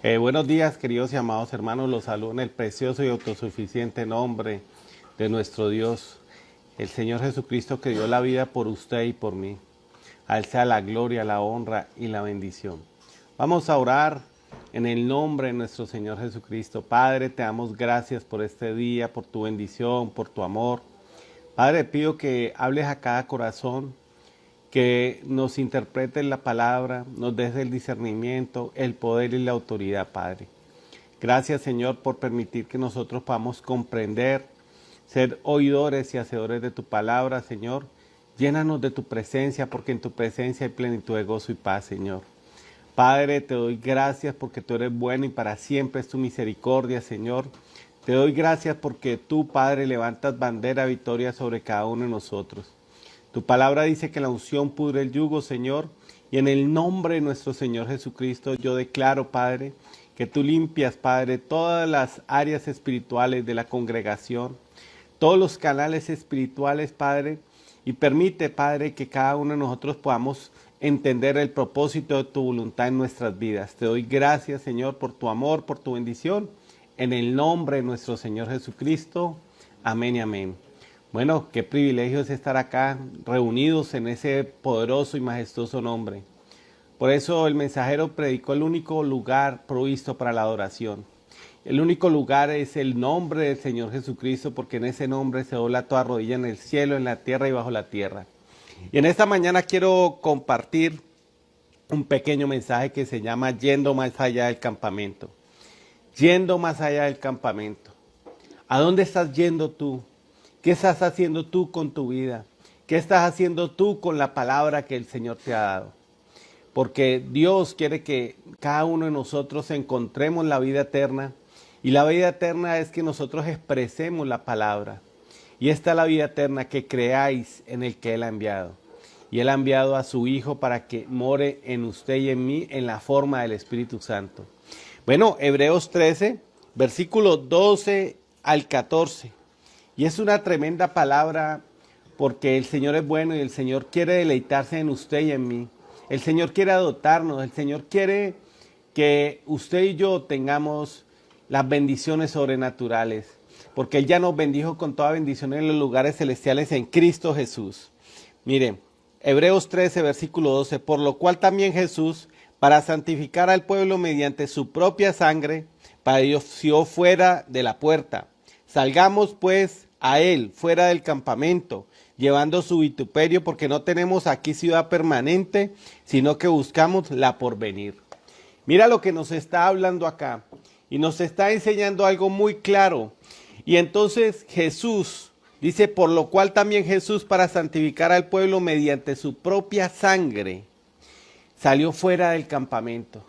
Buenos días, queridos y amados hermanos. Los saludo en el precioso y autosuficiente nombre de nuestro Dios, el Señor Jesucristo, que dio la vida por usted y por mí. A Él sea la gloria, la honra y la bendición. Vamos a orar en el nombre de nuestro Señor Jesucristo. Padre, te damos gracias por este día, por tu bendición, por tu amor. Padre, pido que hables a cada corazón, que nos interpretes la palabra, nos des el discernimiento, el poder y la autoridad, Padre. Gracias, Señor, por permitir que nosotros podamos comprender, ser oidores y hacedores de tu palabra, Señor. Llénanos de tu presencia, porque en tu presencia hay plenitud de gozo y paz, Señor. Padre, te doy gracias porque tú eres bueno y para siempre es tu misericordia, Señor. Te doy gracias porque tú, Padre, levantas bandera victoria sobre cada uno de nosotros. Tu palabra dice que la unción pudre el yugo, Señor, y en el nombre de nuestro Señor Jesucristo yo declaro, Padre, que tú limpias, Padre, todas las áreas espirituales de la congregación, todos los canales espirituales, Padre, y permite, Padre, que cada uno de nosotros podamos entender el propósito de tu voluntad en nuestras vidas. Te doy gracias, Señor, por tu amor, por tu bendición, en el nombre de nuestro Señor Jesucristo. Amén y amén. Bueno, qué privilegio es estar acá reunidos en ese poderoso y majestuoso nombre. Por eso el mensajero predicó el único lugar provisto para la adoración. El único lugar es el nombre del Señor Jesucristo, porque en ese nombre se dobla toda rodilla en el cielo, en la tierra y bajo la tierra. Y en esta mañana quiero compartir un pequeño mensaje que se llama Yendo más allá del campamento. Yendo más allá del campamento. ¿A dónde estás yendo tú? ¿Qué estás haciendo tú con tu vida? ¿Qué estás haciendo tú con la palabra que el Señor te ha dado? Porque Dios quiere que cada uno de nosotros encontremos la vida eterna. Y la vida eterna es que nosotros expresemos la palabra. Y esta es la vida eterna, que creáis en el que Él ha enviado. Y Él ha enviado a su Hijo para que more en usted y en mí en la forma del Espíritu Santo. Bueno, Hebreos 13, versículos 12 al 14. Y es una tremenda palabra porque el Señor es bueno y el Señor quiere deleitarse en usted y en mí. El Señor quiere adoptarnos, el Señor quiere que usted y yo tengamos las bendiciones sobrenaturales, porque Él ya nos bendijo con toda bendición en los lugares celestiales en Cristo Jesús. Miren, Hebreos 13, versículo 12, por lo cual también Jesús, para santificar al pueblo mediante su propia sangre, padeció fuera de la puerta. Salgamos pues a Él fuera del campamento, llevando su vituperio, porque no tenemos aquí ciudad permanente, sino que buscamos la porvenir. Mira lo que nos está hablando acá, y nos está enseñando algo muy claro. Y entonces Jesús dice, por lo cual también Jesús, para santificar al pueblo mediante su propia sangre, salió fuera del campamento.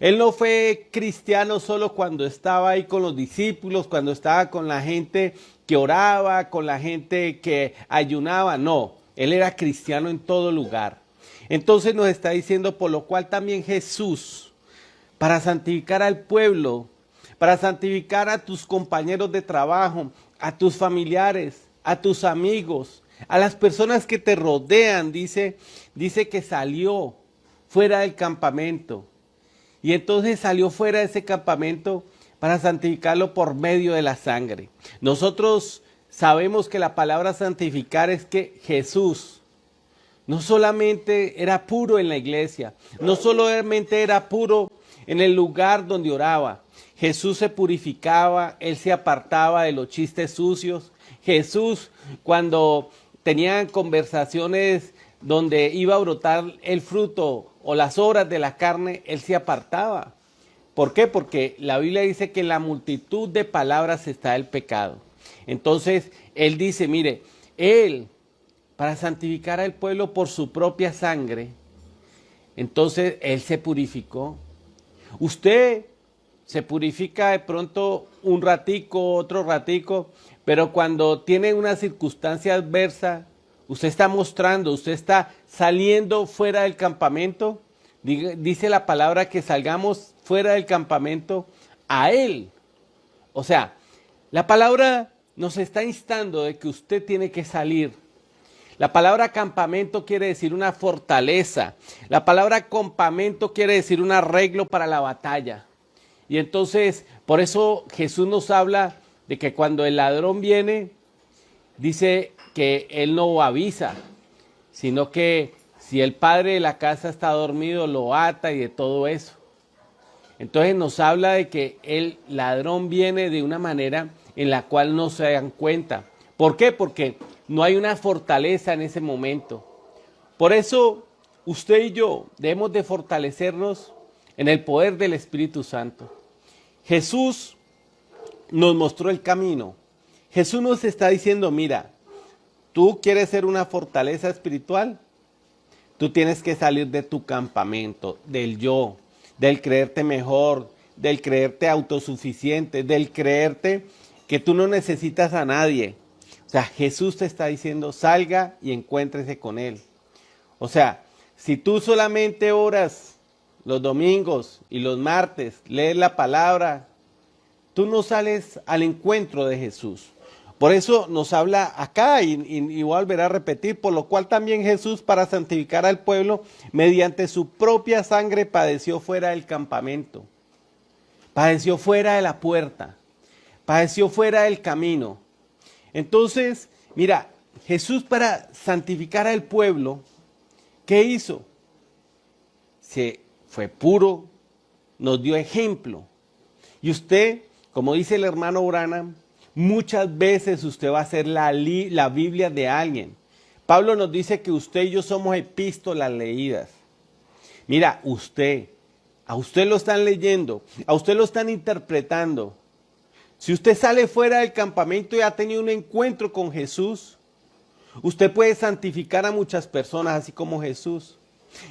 Él no fue cristiano solo cuando estaba ahí con los discípulos, cuando estaba con la gente que oraba, con la gente que ayunaba. No, Él era cristiano en todo lugar. Entonces nos está diciendo, por lo cual también Jesús, para santificar al pueblo, para santificar a tus compañeros de trabajo, a tus familiares, a tus amigos, a las personas que te rodean, dice que salió fuera del campamento. Y entonces salió fuera de ese campamento para santificarlo por medio de la sangre. Nosotros sabemos que la palabra santificar es que Jesús no solamente era puro en la iglesia, no solamente era puro en el lugar donde oraba. Jesús se purificaba, Él se apartaba de los chistes sucios. Jesús, cuando tenían conversaciones donde iba a brotar el fruto o las obras de la carne, Él se apartaba. ¿Por qué? Porque la Biblia dice que en la multitud de palabras está el pecado. Entonces, Él dice, mire, Él, para santificar al pueblo por su propia sangre, entonces Él se purificó. Usted se purifica de pronto un ratico, otro ratico, pero cuando tiene una circunstancia adversa, usted está mostrando, usted está saliendo fuera del campamento. Dice la palabra que salgamos fuera del campamento a Él. O sea, la palabra nos está instando de que usted tiene que salir. La palabra campamento quiere decir una fortaleza. La palabra campamento quiere decir un arreglo para la batalla. Y entonces, por eso Jesús nos habla de que cuando el ladrón viene, dice que él no avisa, sino que si el padre de la casa está dormido, lo ata y de todo eso. Entonces nos habla de que el ladrón viene de una manera en la cual no se dan cuenta. ¿Por qué? Porque no hay una fortaleza en ese momento. Por eso usted y yo debemos de fortalecernos en el poder del Espíritu Santo. Jesús nos mostró el camino. Jesús nos está diciendo, mira, tú quieres ser una fortaleza espiritual, tú tienes que salir de tu campamento, del yo, del creerte mejor, del creerte autosuficiente, del creerte que tú no necesitas a nadie. O sea, Jesús te está diciendo, salga y encuéntrese con Él. O sea, si tú solamente oras los domingos y los martes, lees la palabra, tú no sales al encuentro de Jesús. Por eso nos habla acá y volverá a repetir, por lo cual también Jesús, para santificar al pueblo, mediante su propia sangre padeció fuera del campamento, padeció fuera de la puerta, padeció fuera del camino. Entonces, mira, Jesús para santificar al pueblo, ¿qué hizo? Se fue puro, nos dio ejemplo. Y usted, como dice el hermano Branham, muchas veces usted va a ser la Biblia de alguien. Pablo nos dice que usted y yo somos epístolas leídas. Mira, a usted lo están leyendo, a usted lo están interpretando. Si usted sale fuera del campamento y ha tenido un encuentro con Jesús, usted puede santificar a muchas personas así como Jesús.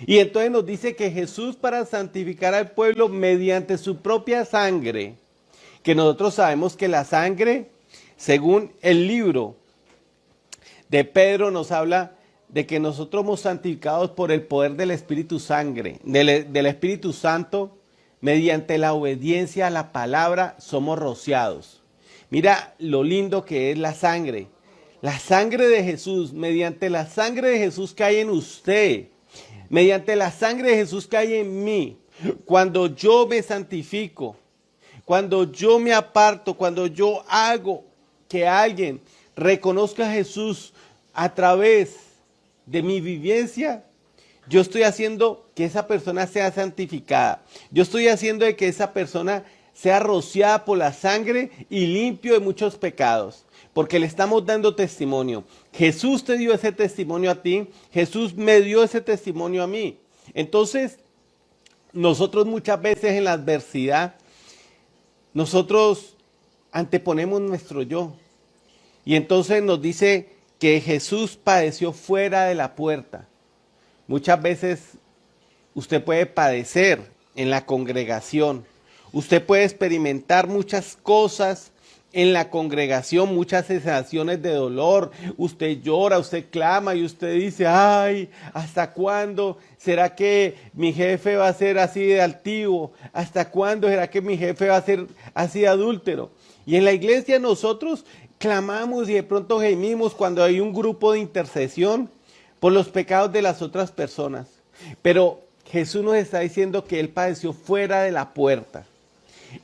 Y entonces nos dice que Jesús, para santificar al pueblo mediante su propia sangre, que nosotros sabemos que la sangre, según el libro de Pedro, nos habla de que nosotros somos santificados por el poder del Espíritu del Espíritu Santo, mediante la obediencia a la palabra somos rociados. Mira lo lindo que es la sangre de Jesús, mediante la sangre de Jesús que hay en usted, mediante la sangre de Jesús que hay en mí, cuando yo me santifico, cuando yo me aparto, cuando yo hago que alguien reconozca a Jesús a través de mi vivencia, yo estoy haciendo que esa persona sea santificada. Yo estoy haciendo de que esa persona sea rociada por la sangre y limpio de muchos pecados. Porque le estamos dando testimonio. Jesús te dio ese testimonio a ti. Jesús me dio ese testimonio a mí. Entonces, nosotros muchas veces en la adversidad, nosotros anteponemos nuestro yo. Y entonces nos dice que Jesús padeció fuera de la puerta. Muchas veces usted puede padecer en la congregación. Usted puede experimentar muchas cosas en la congregación, muchas sensaciones de dolor. Usted llora, usted clama y usted dice, ay, ¿hasta cuándo será que mi jefe va a ser así de altivo? ¿Hasta cuándo será que mi jefe va a ser así de adúltero? Y en la iglesia nosotros clamamos y de pronto gemimos cuando hay un grupo de intercesión por los pecados de las otras personas. Pero Jesús nos está diciendo que Él padeció fuera de la puerta.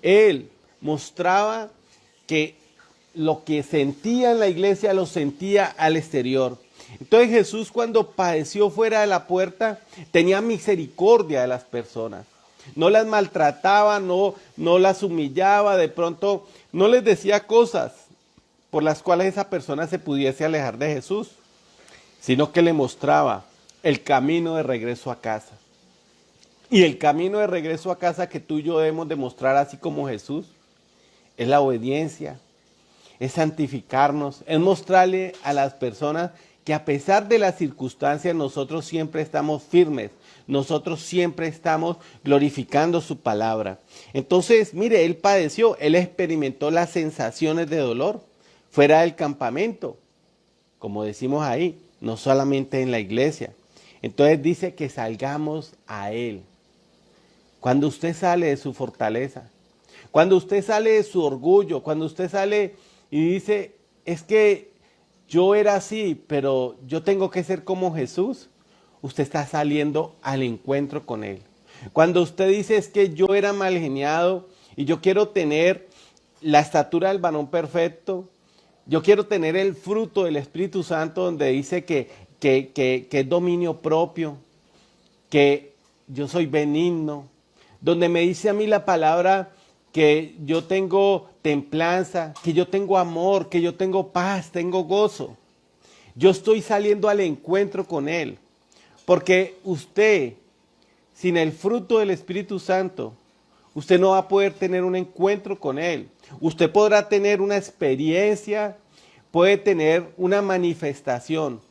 Él mostraba que lo que sentía en la iglesia lo sentía al exterior. Entonces Jesús, cuando padeció fuera de la puerta, tenía misericordia de las personas. No las maltrataba, no las humillaba, de pronto no les decía cosas por las cuales esa persona se pudiese alejar de Jesús, sino que le mostraba el camino de regreso a casa. Y el camino de regreso a casa que tú y yo debemos demostrar así como Jesús es la obediencia, es santificarnos, es mostrarle a las personas que a pesar de las circunstancias nosotros siempre estamos firmes, nosotros siempre estamos glorificando su palabra. Entonces, mire, Él padeció, Él experimentó las sensaciones de dolor fuera del campamento, como decimos ahí, no solamente en la iglesia. Entonces dice que salgamos a Él. Cuando usted sale de su fortaleza, cuando usted sale de su orgullo, cuando usted sale y dice, es que yo era así, pero yo tengo que ser como Jesús, usted está saliendo al encuentro con Él. Cuando usted dice, es que yo era mal geniado y yo quiero tener la estatura del varón perfecto. Yo quiero tener el fruto del Espíritu Santo donde dice que es dominio propio, que yo soy benigno, donde me dice a mí la palabra que yo tengo templanza, que yo tengo amor, que yo tengo paz, tengo gozo. Yo estoy saliendo al encuentro con Él, porque usted, sin el fruto del Espíritu Santo, usted no va a poder tener un encuentro con Él. Usted podrá tener una experiencia, puede tener una manifestación,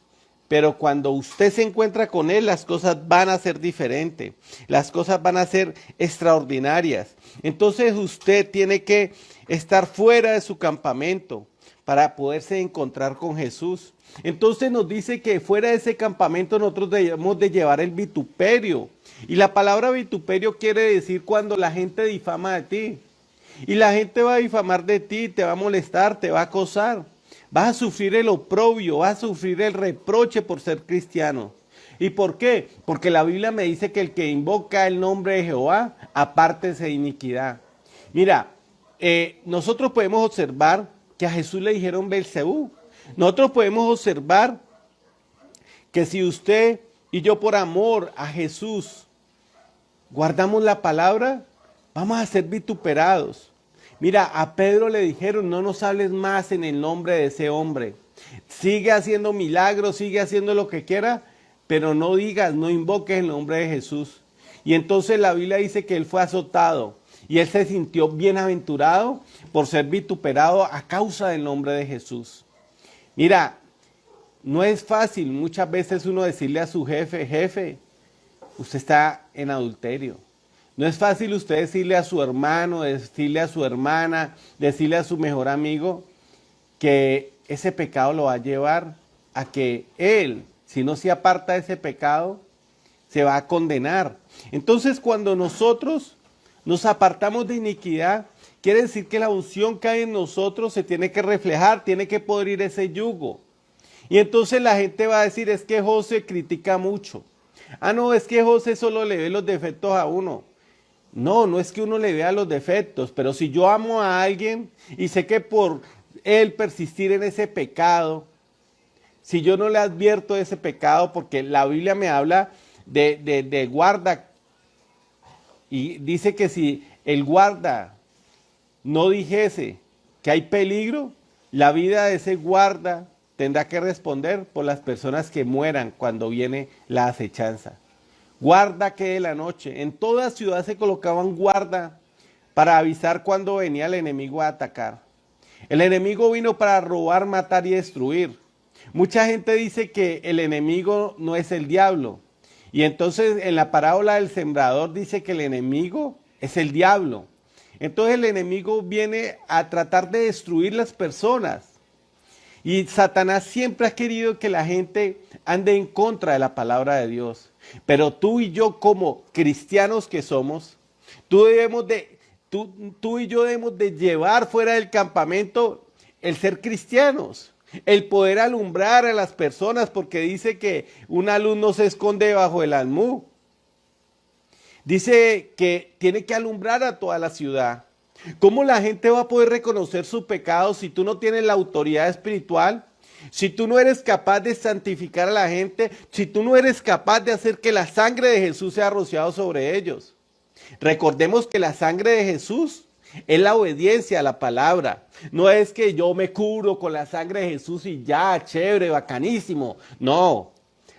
pero cuando usted se encuentra con Él, las cosas van a ser diferentes, las cosas van a ser extraordinarias. Entonces usted tiene que estar fuera de su campamento para poderse encontrar con Jesús. Entonces nos dice que fuera de ese campamento nosotros debemos de llevar el vituperio. Y la palabra vituperio quiere decir cuando la gente difama de ti. Y la gente va a difamar de ti, te va a molestar, te va a acosar. Vas a sufrir el oprobio, vas a sufrir el reproche por ser cristiano. ¿Y por qué? Porque la Biblia me dice que el que invoca el nombre de Jehová, apártese de iniquidad. Mira, nosotros podemos observar que a Jesús le dijeron Belcebú. Nosotros podemos observar que si usted y yo por amor a Jesús guardamos la palabra, vamos a ser vituperados. Mira, a Pedro le dijeron, no nos hables más en el nombre de ese hombre. Sigue haciendo milagros, sigue haciendo lo que quiera, pero no digas, no invoques el nombre de Jesús. Y entonces la Biblia dice que él fue azotado y él se sintió bienaventurado por ser vituperado a causa del nombre de Jesús. Mira, no es fácil muchas veces uno decirle a su jefe, jefe, usted está en adulterio. No es fácil usted decirle a su hermano, decirle a su hermana, decirle a su mejor amigo que ese pecado lo va a llevar a que él, si no se aparta de ese pecado, se va a condenar. Entonces, cuando nosotros nos apartamos de iniquidad, quiere decir que la unción que hay en nosotros se tiene que reflejar, tiene que podrir ese yugo. Y entonces la gente va a decir, es que José critica mucho. Ah, no, es que José solo le ve los defectos a uno. No, no es que uno le vea los defectos, pero si yo amo a alguien y sé que por él persistir en ese pecado, si yo no le advierto de ese pecado, porque la Biblia me habla de guarda, y dice que si el guarda no dijese que hay peligro, la vida de ese guarda tendrá que responder por las personas que mueran cuando viene la acechanza. Guarda que de la noche, en toda ciudad se colocaban guarda para avisar cuando venía el enemigo a atacar. El enemigo vino para robar, matar y destruir. Mucha gente dice que el enemigo no es el diablo. Y entonces en la parábola del sembrador dice que el enemigo es el diablo. Entonces el enemigo viene a tratar de destruir las personas. Y Satanás siempre ha querido que la gente ande en contra de la palabra de Dios. Pero tú y yo como cristianos que somos, tú y yo debemos de llevar fuera del campamento el ser cristianos, el poder alumbrar a las personas, porque dice que una luz no se esconde bajo el almud. Dice que tiene que alumbrar a toda la ciudad. ¿Cómo la gente va a poder reconocer su pecado si tú no tienes la autoridad espiritual? Si tú no eres capaz de santificar a la gente, si tú no eres capaz de hacer que la sangre de Jesús sea rociada sobre ellos. Recordemos que la sangre de Jesús es la obediencia a la palabra. No es que yo me curo con la sangre de Jesús y ya, chévere, bacanísimo. No.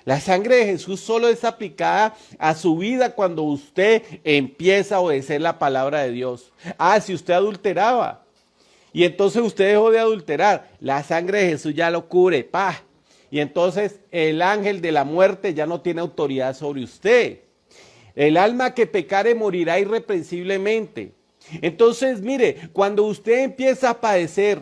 La sangre de Jesús solo es aplicada a su vida cuando usted empieza a obedecer la palabra de Dios. Ah, si usted adulteraba y entonces usted dejó de adulterar, la sangre de Jesús ya lo cubre, ¡pah! Y entonces el ángel de la muerte ya no tiene autoridad sobre usted. El alma que pecare morirá irreprensiblemente. Entonces, mire, cuando usted empieza a padecer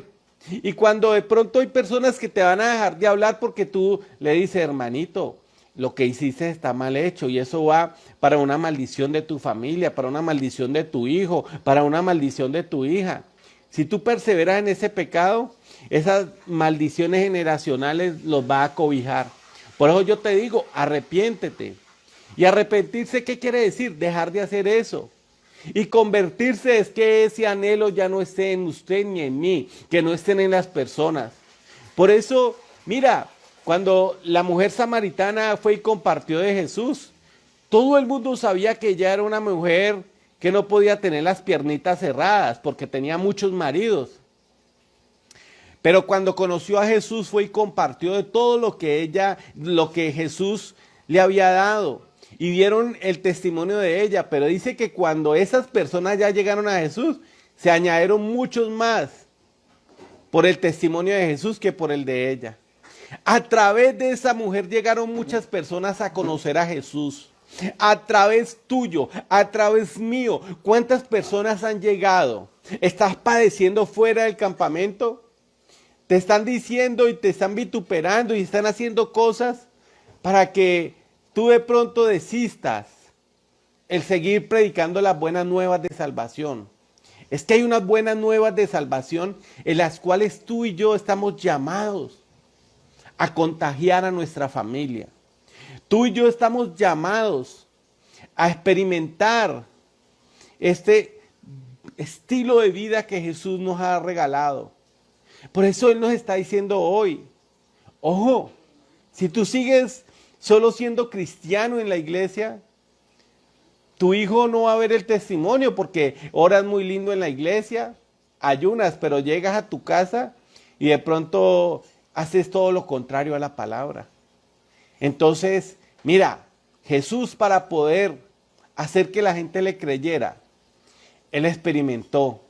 y cuando de pronto hay personas que te van a dejar de hablar porque tú le dices, hermanito, lo que hiciste está mal hecho y eso va para una maldición de tu familia, para una maldición de tu hijo, para una maldición de tu hija. Si tú perseveras en ese pecado, esas maldiciones generacionales los va a cobijar. Por eso yo te digo, arrepiéntete. Y arrepentirse, ¿qué quiere decir? Dejar de hacer eso. Y convertirse es que ese anhelo ya no esté en usted ni en mí, que no estén en las personas. Por eso, mira, cuando la mujer samaritana fue y compartió de Jesús, todo el mundo sabía que ella era una mujer que no podía tener las piernitas cerradas porque tenía muchos maridos. Pero cuando conoció a Jesús fue y compartió de todo lo que Jesús le había dado. Y dieron el testimonio de ella. Pero dice que cuando esas personas ya llegaron a Jesús, se añadieron muchos más por el testimonio de Jesús que por el de ella. A través de esa mujer llegaron muchas personas a conocer a Jesús. A través tuyo, a través mío. ¿Cuántas personas han llegado? ¿Estás padeciendo fuera del campamento? Te están diciendo y te están vituperando y están haciendo cosas para que tú de pronto desistas el seguir predicando las buenas nuevas de salvación. Es que hay unas buenas nuevas de salvación en las cuales tú y yo estamos llamados a contagiar a nuestra familia. Tú y yo estamos llamados a experimentar este estilo de vida que Jesús nos ha regalado. Por eso Él nos está diciendo hoy, ojo, si tú sigues solo siendo cristiano en la iglesia, tu hijo no va a ver el testimonio porque oras muy lindo en la iglesia, ayunas, pero llegas a tu casa y de pronto haces todo lo contrario a la palabra. Entonces, mira, Jesús, para poder hacer que la gente le creyera, Él experimentó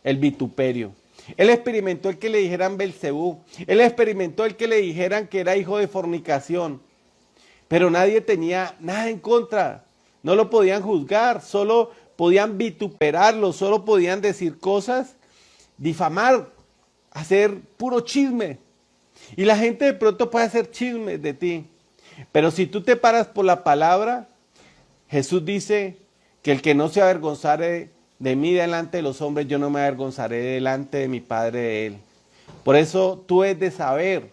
el vituperio. Él experimentó el que le dijeran Belcebú. Él experimentó el que le dijeran que era hijo de fornicación. Pero nadie tenía nada en contra. No lo podían juzgar, solo podían vituperarlo, solo podían decir cosas, difamar, hacer puro chisme. Y la gente de pronto puede hacer chismes de ti. Pero si tú te paras por la palabra, Jesús dice que el que no se avergonzare de mí delante de los hombres, yo no me avergonzaré delante de mi Padre de Él. Por eso tú debes de saber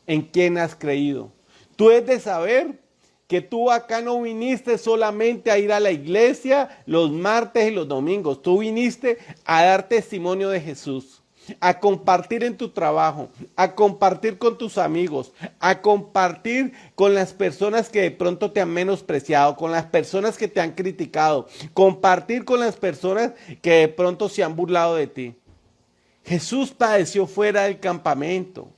en quién has creído. Tú debes de saber que tú acá no viniste solamente a ir a la iglesia los martes y los domingos. Tú viniste a dar testimonio de Jesús, a compartir en tu trabajo, a compartir con tus amigos, a compartir con las personas que de pronto te han menospreciado, con las personas que te han criticado, compartir con las personas que de pronto se han burlado de ti. Jesús padeció fuera del campamento.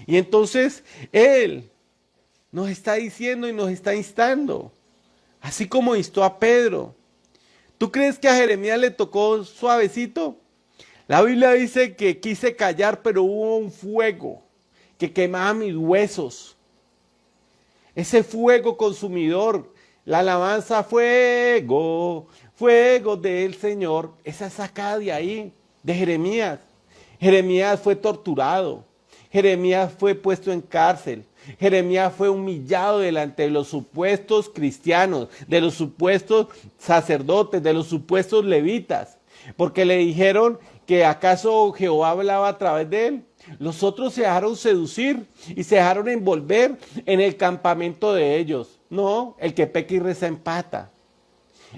Y entonces Él nos está diciendo y nos está instando, así como instó a Pedro. ¿Tú crees que a Jeremías le tocó suavecito? La Biblia dice que quise callar, pero hubo un fuego que quemaba mis huesos. Ese fuego consumidor, la alabanza, fuego, fuego del Señor, esa sacada de ahí, de Jeremías. Jeremías fue torturado, Jeremías fue puesto en cárcel, Jeremías fue humillado delante de los supuestos cristianos, de los supuestos sacerdotes, de los supuestos levitas, porque le dijeron que acaso Jehová hablaba a través de él. Los otros se dejaron seducir y se dejaron envolver en el campamento de ellos. No, el que peca y reza empata.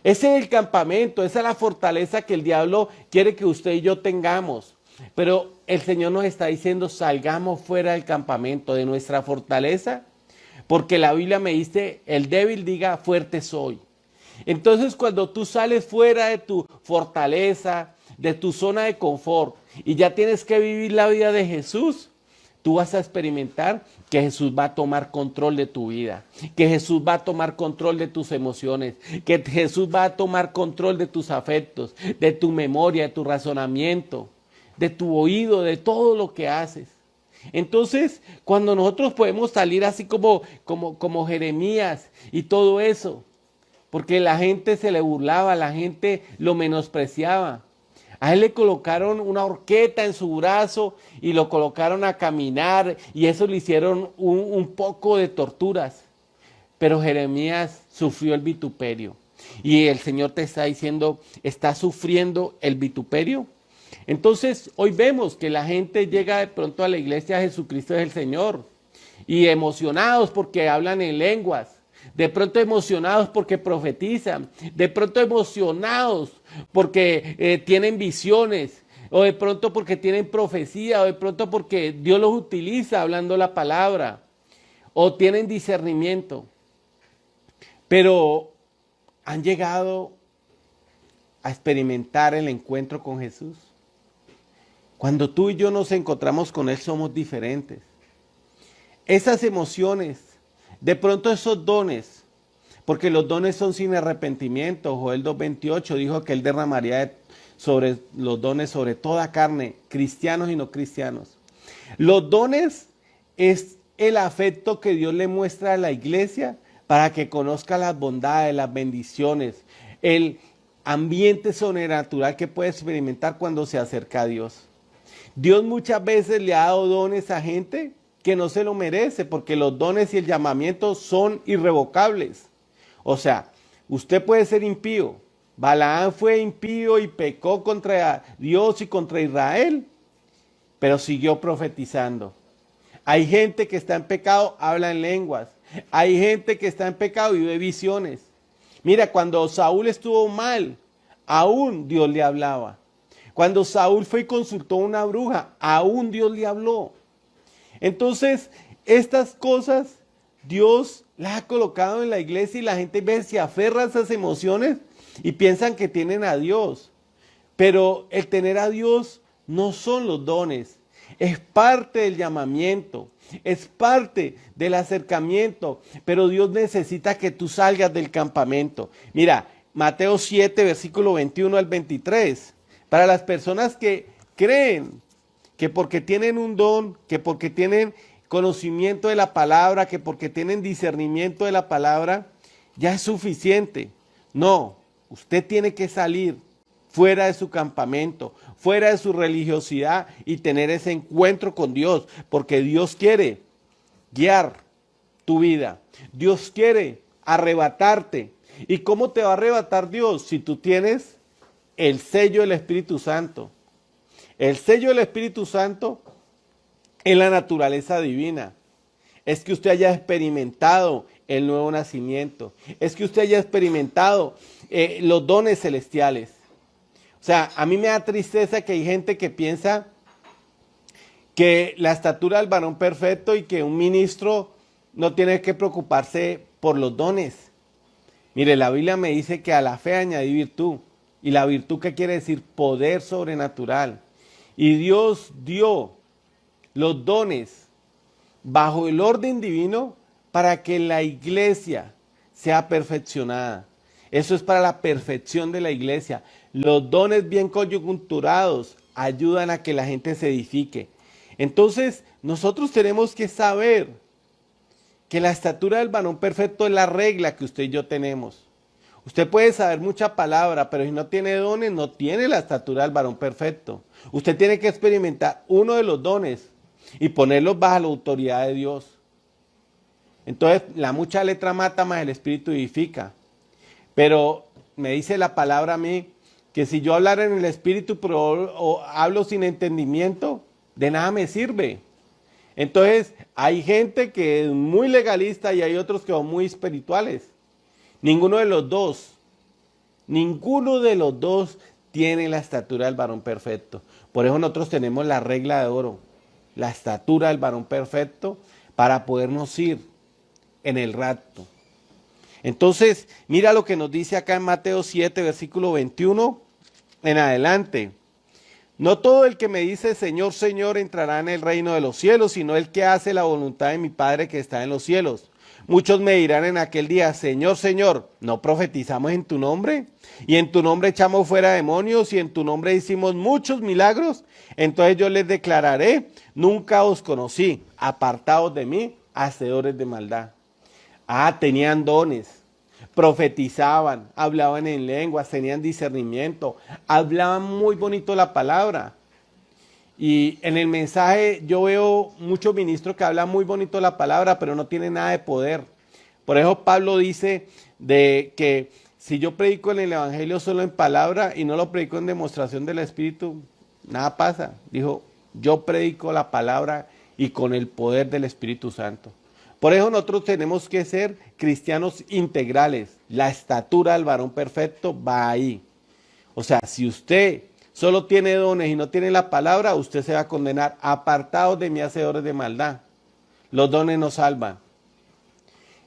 Ese es el campamento, esa es la fortaleza que el diablo quiere que usted y yo tengamos. Pero el Señor nos está diciendo, salgamos fuera del campamento, de nuestra fortaleza, porque la Biblia me dice, el débil diga, fuerte soy. Entonces cuando tú sales fuera de tu fortaleza, de tu zona de confort, y ya tienes que vivir la vida de Jesús, tú vas a experimentar que Jesús va a tomar control de tu vida, que Jesús va a tomar control de tus emociones, que Jesús va a tomar control de tus afectos, de tu memoria, de tu razonamiento, de tu oído, de todo lo que haces. Entonces, cuando nosotros podemos salir así como Jeremías y todo eso, porque la gente se le burlaba, la gente lo menospreciaba. A él le colocaron una horqueta en su brazo y lo colocaron a caminar y eso le hicieron un poco de torturas. Pero Jeremías sufrió el vituperio. Y el Señor te está diciendo, ¿estás sufriendo el vituperio? Entonces, hoy vemos que la gente llega de pronto a la iglesia, Jesucristo es el Señor, y emocionados porque hablan en lenguas. de pronto emocionados porque profetizan, de pronto emocionados porque tienen visiones, o de pronto porque tienen profecía, o de pronto porque Dios los utiliza hablando la palabra, o tienen discernimiento, pero han llegado a experimentar el encuentro con Jesús. Cuando tú y yo nos encontramos con Él, somos diferentes. Esas emociones, de pronto esos dones, porque los dones son sin arrepentimiento. Joel 2:28 dijo que Él derramaría sobre los dones sobre toda carne, cristianos y no cristianos. Los dones es el afecto que Dios le muestra a la iglesia para que conozca las bondades, las bendiciones, el ambiente sobrenatural que puede experimentar cuando se acerca a Dios. Dios muchas veces le ha dado dones a gente que no se lo merece, porque los dones y el llamamiento son irrevocables. O sea, usted puede ser impío. Balaam fue impío y pecó contra Dios y contra Israel, pero siguió profetizando. Hay gente que está en pecado, habla en lenguas. Hay gente que está en pecado y ve visiones. Mira, cuando Saúl estuvo mal, aún Dios le hablaba. Cuando Saúl fue y consultó a una bruja, aún Dios le habló. Entonces, estas cosas Dios las ha colocado en la iglesia y la gente ve, se aferra a esas emociones y piensan que tienen a Dios. Pero el tener a Dios no son los dones, es parte del llamamiento, es parte del acercamiento, pero Dios necesita que tú salgas del campamento. Mira, Mateo 7, versículo 21 al 23. Para las personas que creen que porque tienen un don, que porque tienen conocimiento de la palabra, que porque tienen discernimiento de la palabra, ya es suficiente. No, usted tiene que salir fuera de su campamento, fuera de su religiosidad y tener ese encuentro con Dios, porque Dios quiere guiar tu vida. Dios quiere arrebatarte. ¿Y cómo te va a arrebatar Dios? Si tú tienes el sello del Espíritu Santo. El sello del Espíritu Santo es la naturaleza divina. Es que usted haya experimentado el nuevo nacimiento. Es que usted haya experimentado los dones celestiales. O sea, a mí me da tristeza que hay gente que piensa que la estatura del varón perfecto y que un ministro no tiene que preocuparse por los dones. Mire, la Biblia me dice que a la fe añadí virtud. ¿Y la virtud qué quiere decir? Poder sobrenatural. Y Dios dio los dones bajo el orden divino para que la iglesia sea perfeccionada. Eso es para la perfección de la iglesia. Los dones bien coyunturados ayudan a que la gente se edifique. Entonces, nosotros tenemos que saber que la estatura del varón perfecto es la regla que usted y yo tenemos. Usted puede saber mucha palabra, pero si no tiene dones, no tiene la estatura del varón perfecto. Usted tiene que experimentar uno de los dones y ponerlos bajo la autoridad de Dios. Entonces, la mucha letra mata, más el espíritu edifica. Pero me dice la palabra a mí que si yo hablara en el espíritu, pero hablo sin entendimiento, de nada me sirve. Entonces, hay gente que es muy legalista y hay otros que son muy espirituales. Ninguno de los dos tiene la estatura del varón perfecto. Por eso nosotros tenemos la regla de oro, la estatura del varón perfecto, para podernos ir en el rapto. Entonces, mira lo que nos dice acá en Mateo 7, versículo 21 en adelante. No todo el que me dice Señor, Señor entrará en el reino de los cielos, sino el que hace la voluntad de mi Padre que está en los cielos. Muchos me dirán en aquel día, Señor, Señor, ¿no profetizamos en tu nombre? Y en tu nombre echamos fuera demonios y en tu nombre hicimos muchos milagros. Entonces yo les declararé, nunca os conocí, apartados de mí, hacedores de maldad. Tenían dones, profetizaban, hablaban en lenguas, tenían discernimiento, hablaban muy bonito la palabra. Y en el mensaje yo veo muchos ministros que hablan muy bonito la palabra, pero no tienen nada de poder. Por eso Pablo dice de que si yo predico en el evangelio solo en palabra y no lo predico en demostración del Espíritu, nada pasa. Dijo, yo predico la palabra y con el poder del Espíritu Santo. Por eso nosotros tenemos que ser cristianos integrales. La estatura del varón perfecto va ahí. O sea, si usted solo tiene dones y no tiene la palabra, usted se va a condenar. Apartados de mí, hacedores de maldad. Los dones no salvan.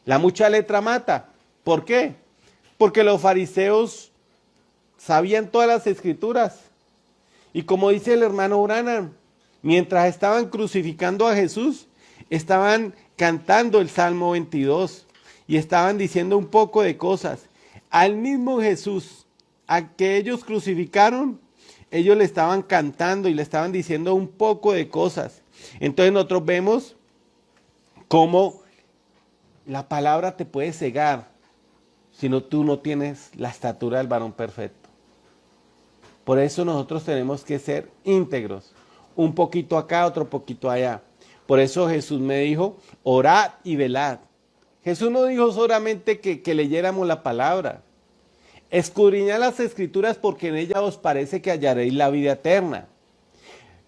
La mucha letra mata. ¿Por qué? Porque los fariseos sabían todas las escrituras. Y como dice el hermano Branham, mientras estaban crucificando a Jesús, estaban cantando el Salmo 22 y estaban diciendo un poco de cosas. Al mismo Jesús, a que ellos crucificaron, ellos le estaban cantando y le estaban diciendo un poco de cosas. Entonces nosotros vemos cómo la palabra te puede cegar si tú no tienes la estatura del varón perfecto. Por eso nosotros tenemos que ser íntegros. Un poquito acá, otro poquito allá. Por eso Jesús me dijo, orad y velad. Jesús no dijo solamente que leyéramos la palabra. Escudriñad las escrituras porque en ellas os parece que hallaréis la vida eterna.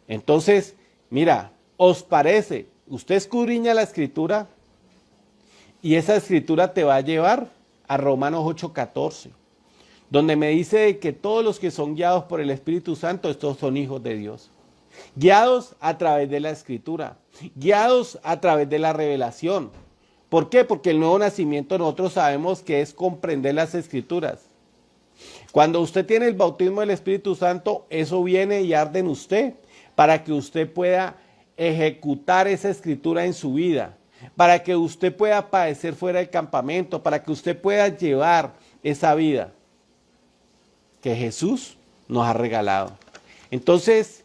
Entonces, mira, os parece, usted escudriña la escritura y esa escritura te va a llevar a Romanos 8:14, donde me dice que todos los que son guiados por el Espíritu Santo, estos son hijos de Dios. Guiados a través de la escritura, guiados a través de la revelación. ¿Por qué? Porque el nuevo nacimiento nosotros sabemos que es comprender las escrituras. Cuando usted tiene el bautismo del Espíritu Santo, eso viene y arde en usted para que usted pueda ejecutar esa escritura en su vida, para que usted pueda padecer fuera del campamento, para que usted pueda llevar esa vida que Jesús nos ha regalado. Entonces,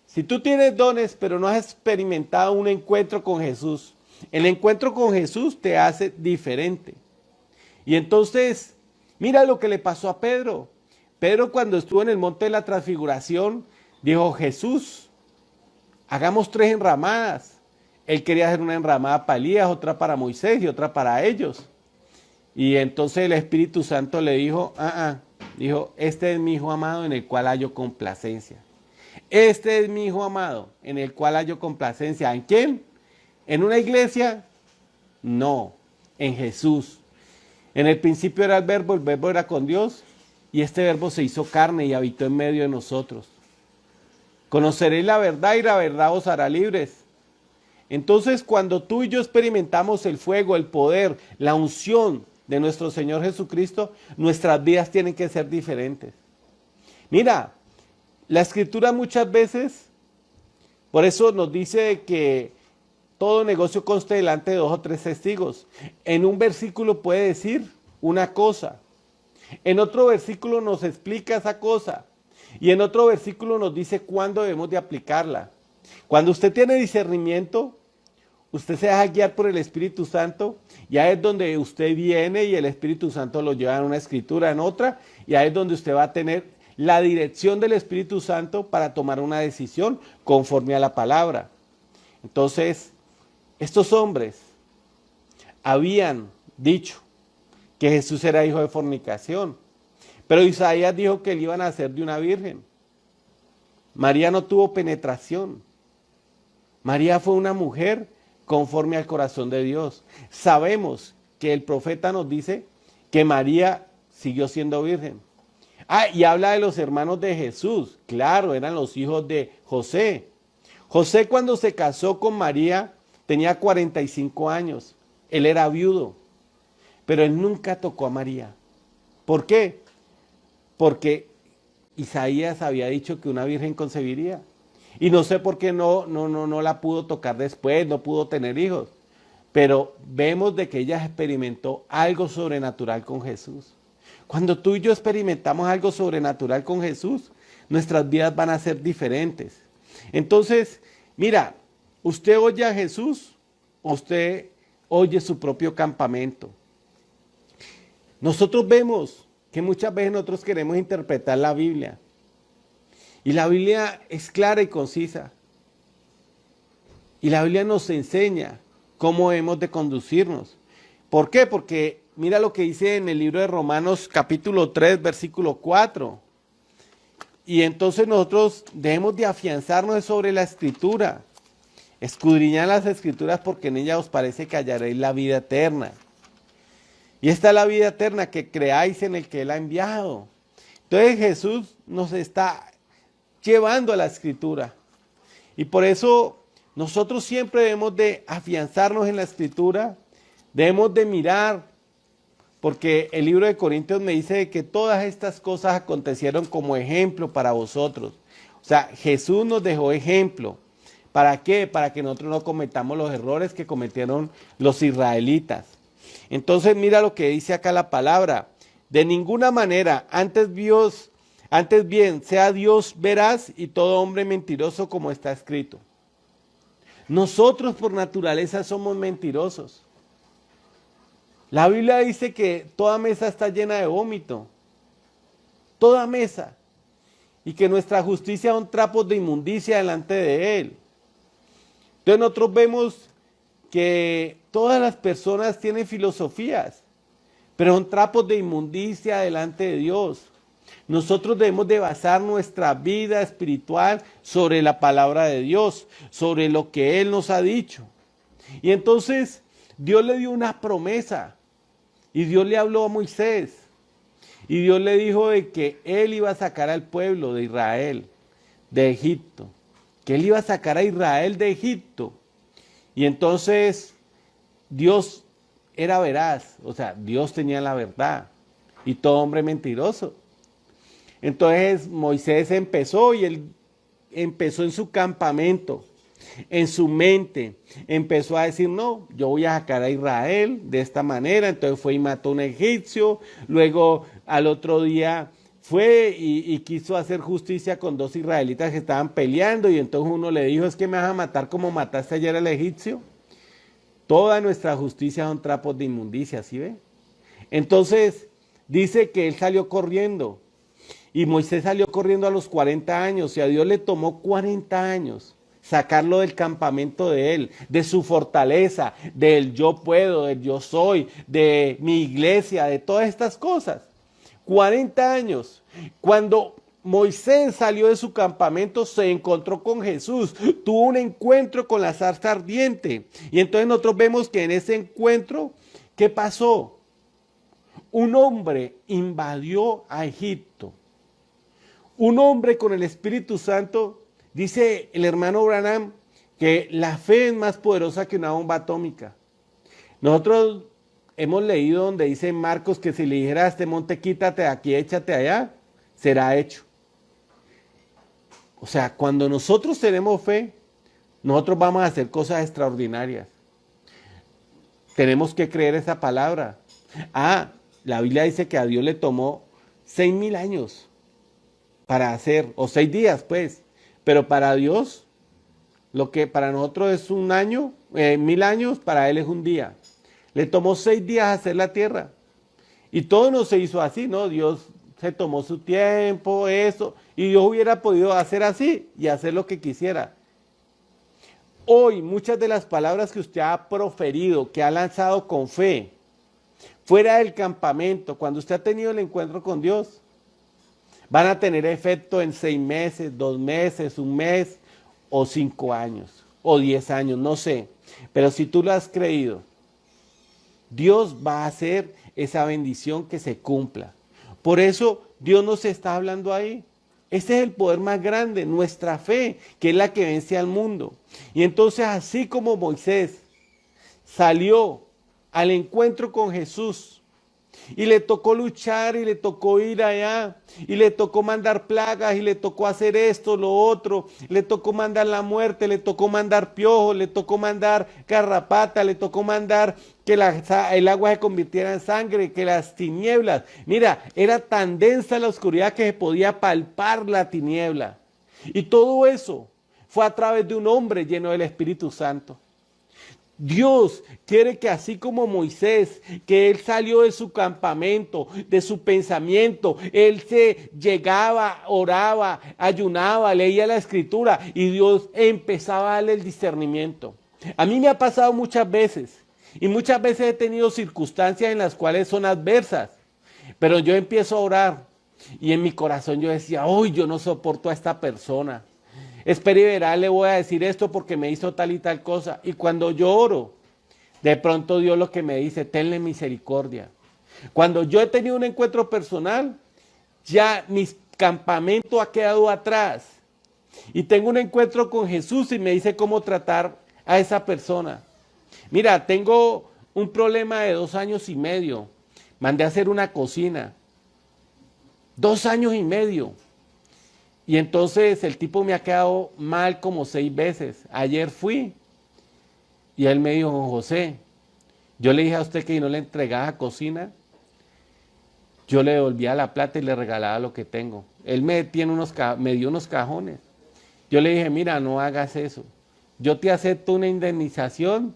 si tú tienes dones, pero no has experimentado un encuentro con Jesús, el encuentro con Jesús te hace diferente. Y entonces, mira lo que le pasó a Pedro. Pedro, cuando estuvo en el monte de la transfiguración, dijo, Jesús, hagamos 3 enramadas. Él quería hacer una enramada para Elías, otra para Moisés y otra para ellos. Y entonces el Espíritu Santo le dijo, dijo, este es mi hijo amado en el cual hallo complacencia. Este es mi hijo amado en el cual hallo complacencia. ¿En quién? ¿En una iglesia? No, en Jesús. En el principio era el verbo era con Dios y este verbo se hizo carne y habitó en medio de nosotros. Conoceréis la verdad y la verdad os hará libres. Entonces, cuando tú y yo experimentamos el fuego, el poder, la unción de nuestro Señor Jesucristo, nuestras vidas tienen que ser diferentes. Mira, la Escritura muchas veces, por eso nos dice que todo negocio conste delante de 2 o 3 testigos. En un versículo puede decir una cosa, en otro versículo nos explica esa cosa y en otro versículo nos dice cuándo debemos de aplicarla. Cuando usted tiene discernimiento, usted se deja guiar por el Espíritu Santo, ya es donde usted viene y el Espíritu Santo lo lleva en una escritura, en otra, y ahí es donde usted va a tener la dirección del Espíritu Santo para tomar una decisión conforme a la palabra. Entonces, estos hombres habían dicho que Jesús era hijo de fornicación, pero Isaías dijo que él iba a nacer de una virgen. María no tuvo penetración. María fue una mujer conforme al corazón de Dios. Sabemos que el profeta nos dice que María siguió siendo virgen. Y habla de los hermanos de Jesús. Claro, eran los hijos de José. José, cuando se casó con María, tenía 45 años. Él era viudo. Pero él nunca tocó a María. ¿Por qué? Porque Isaías había dicho que una virgen concebiría. Y no sé por qué no la pudo tocar después, no pudo tener hijos. Pero vemos de que ella experimentó algo sobrenatural con Jesús. Cuando tú y yo experimentamos algo sobrenatural con Jesús, nuestras vidas van a ser diferentes. Entonces, mira, usted oye a Jesús, usted oye su propio campamento. Nosotros vemos que muchas veces nosotros queremos interpretar la Biblia. Y la Biblia es clara y concisa. Y la Biblia nos enseña cómo hemos de conducirnos. ¿Por qué? Porque mira lo que dice en el libro de Romanos capítulo 3, versículo 4. Y entonces nosotros debemos de afianzarnos sobre la Escritura. Escudriñad las escrituras porque en ellas os parece que hallaréis la vida eterna. Y esta es la vida eterna, que creáis en el que Él ha enviado. Entonces Jesús nos está llevando a la escritura. Y por eso nosotros siempre debemos de afianzarnos en la escritura, debemos de mirar, porque el libro de Corintios me dice que todas estas cosas acontecieron como ejemplo para vosotros. O sea, Jesús nos dejó ejemplo. ¿Para qué? Para que nosotros no cometamos los errores que cometieron los israelitas. Entonces mira lo que dice acá la palabra. De ninguna manera, antes bien, sea Dios veraz y todo hombre mentiroso, como está escrito. Nosotros por naturaleza somos mentirosos. La Biblia dice que toda mesa está llena de vómito. Toda mesa. Y que nuestra justicia son trapos de inmundicia delante de Él. Entonces nosotros vemos que todas las personas tienen filosofías, pero son trapos de inmundicia delante de Dios. Nosotros debemos de basar nuestra vida espiritual sobre la palabra de Dios, sobre lo que Él nos ha dicho. Y entonces Dios le dio una promesa y Dios le habló a Moisés y Dios le dijo de que Él iba a sacar al pueblo de Israel de Egipto, que Él iba a sacar a Israel de Egipto. Y entonces Dios era veraz, o sea, Dios tenía la verdad y todo hombre mentiroso. Entonces Moisés empezó y él empezó en su campamento, en su mente, empezó a decir, no, yo voy a sacar a Israel de esta manera. Entonces fue y mató a un egipcio, luego al otro día fue y quiso hacer justicia con dos israelitas que estaban peleando, y entonces uno le dijo, es que me vas a matar como mataste ayer al egipcio. Toda nuestra justicia son trapos de inmundicia, ¿sí ve? Entonces dice que él salió corriendo. Y Moisés salió corriendo a los 40 años y a Dios le tomó 40 años sacarlo del campamento de él, de su fortaleza, del yo puedo, del yo soy, de mi iglesia, de todas estas cosas. 40 años. Cuando Moisés salió de su campamento, se encontró con Jesús, tuvo un encuentro con la zarza ardiente. Y entonces nosotros vemos que en ese encuentro, ¿qué pasó? Un hombre invadió a Egipto. Un hombre con el Espíritu Santo, dice el hermano Branham, que la fe es más poderosa que una bomba atómica. Nosotros hemos leído donde dice en Marcos que si le dijera a este monte, quítate de aquí, échate allá, será hecho. O sea, cuando nosotros tenemos fe, nosotros vamos a hacer cosas extraordinarias. Tenemos que creer esa palabra. La Biblia dice que a Dios le tomó 6,000 años para hacer, o 6 días pues, pero para Dios, lo que para nosotros es un año, 1,000 años, para Él es un día. Le tomó 6 días hacer la tierra, y todo no se hizo así, ¿no? Dios se tomó su tiempo, eso, y Dios hubiera podido hacer así, y hacer lo que quisiera. Hoy, muchas de las palabras que usted ha proferido, que ha lanzado con fe, fuera del campamento, cuando usted ha tenido el encuentro con Dios, van a tener efecto en 6 meses, 2 meses, 1 mes, o 5 años, o 10 años, no sé. Pero si tú lo has creído, Dios va a hacer esa bendición que se cumpla. Por eso Dios nos está hablando ahí. Ese es el poder más grande, nuestra fe, que es la que vence al mundo. Y entonces, así como Moisés salió al encuentro con Jesús, y le tocó luchar, y le tocó ir allá, y le tocó mandar plagas, y le tocó hacer esto, lo otro, le tocó mandar la muerte, le tocó mandar piojos, le tocó mandar garrapata, le tocó mandar que el agua se convirtiera en sangre, que las tinieblas. Mira, era tan densa la oscuridad que se podía palpar la tiniebla. Y todo eso fue a través de un hombre lleno del Espíritu Santo. Dios quiere que así como Moisés, que él salió de su campamento, de su pensamiento, él se llegaba, oraba, ayunaba, leía la escritura y Dios empezaba a darle el discernimiento. A mí me ha pasado muchas veces y muchas veces he tenido circunstancias en las cuales son adversas, pero yo empiezo a orar y en mi corazón yo decía, hoy yo no soporto a esta persona. Espere y verá, le voy a decir esto porque me hizo tal y tal cosa. Y cuando yo oro, de pronto Dios lo que me dice, tenle misericordia. Cuando yo he tenido un encuentro personal, ya mi campamento ha quedado atrás. Y tengo un encuentro con Jesús y me dice cómo tratar a esa persona. Mira, tengo un problema de 2 años y medio. Mandé a hacer una cocina. 2 años y medio. Y entonces el tipo me ha quedado mal como 6 veces. Ayer fui y él me dijo, José, yo le dije a usted que no le entregaba cocina, yo le devolvía la plata y le regalaba lo que tengo. Él me dio unos cajones. Yo le dije, mira, no hagas eso. Yo te acepto una indemnización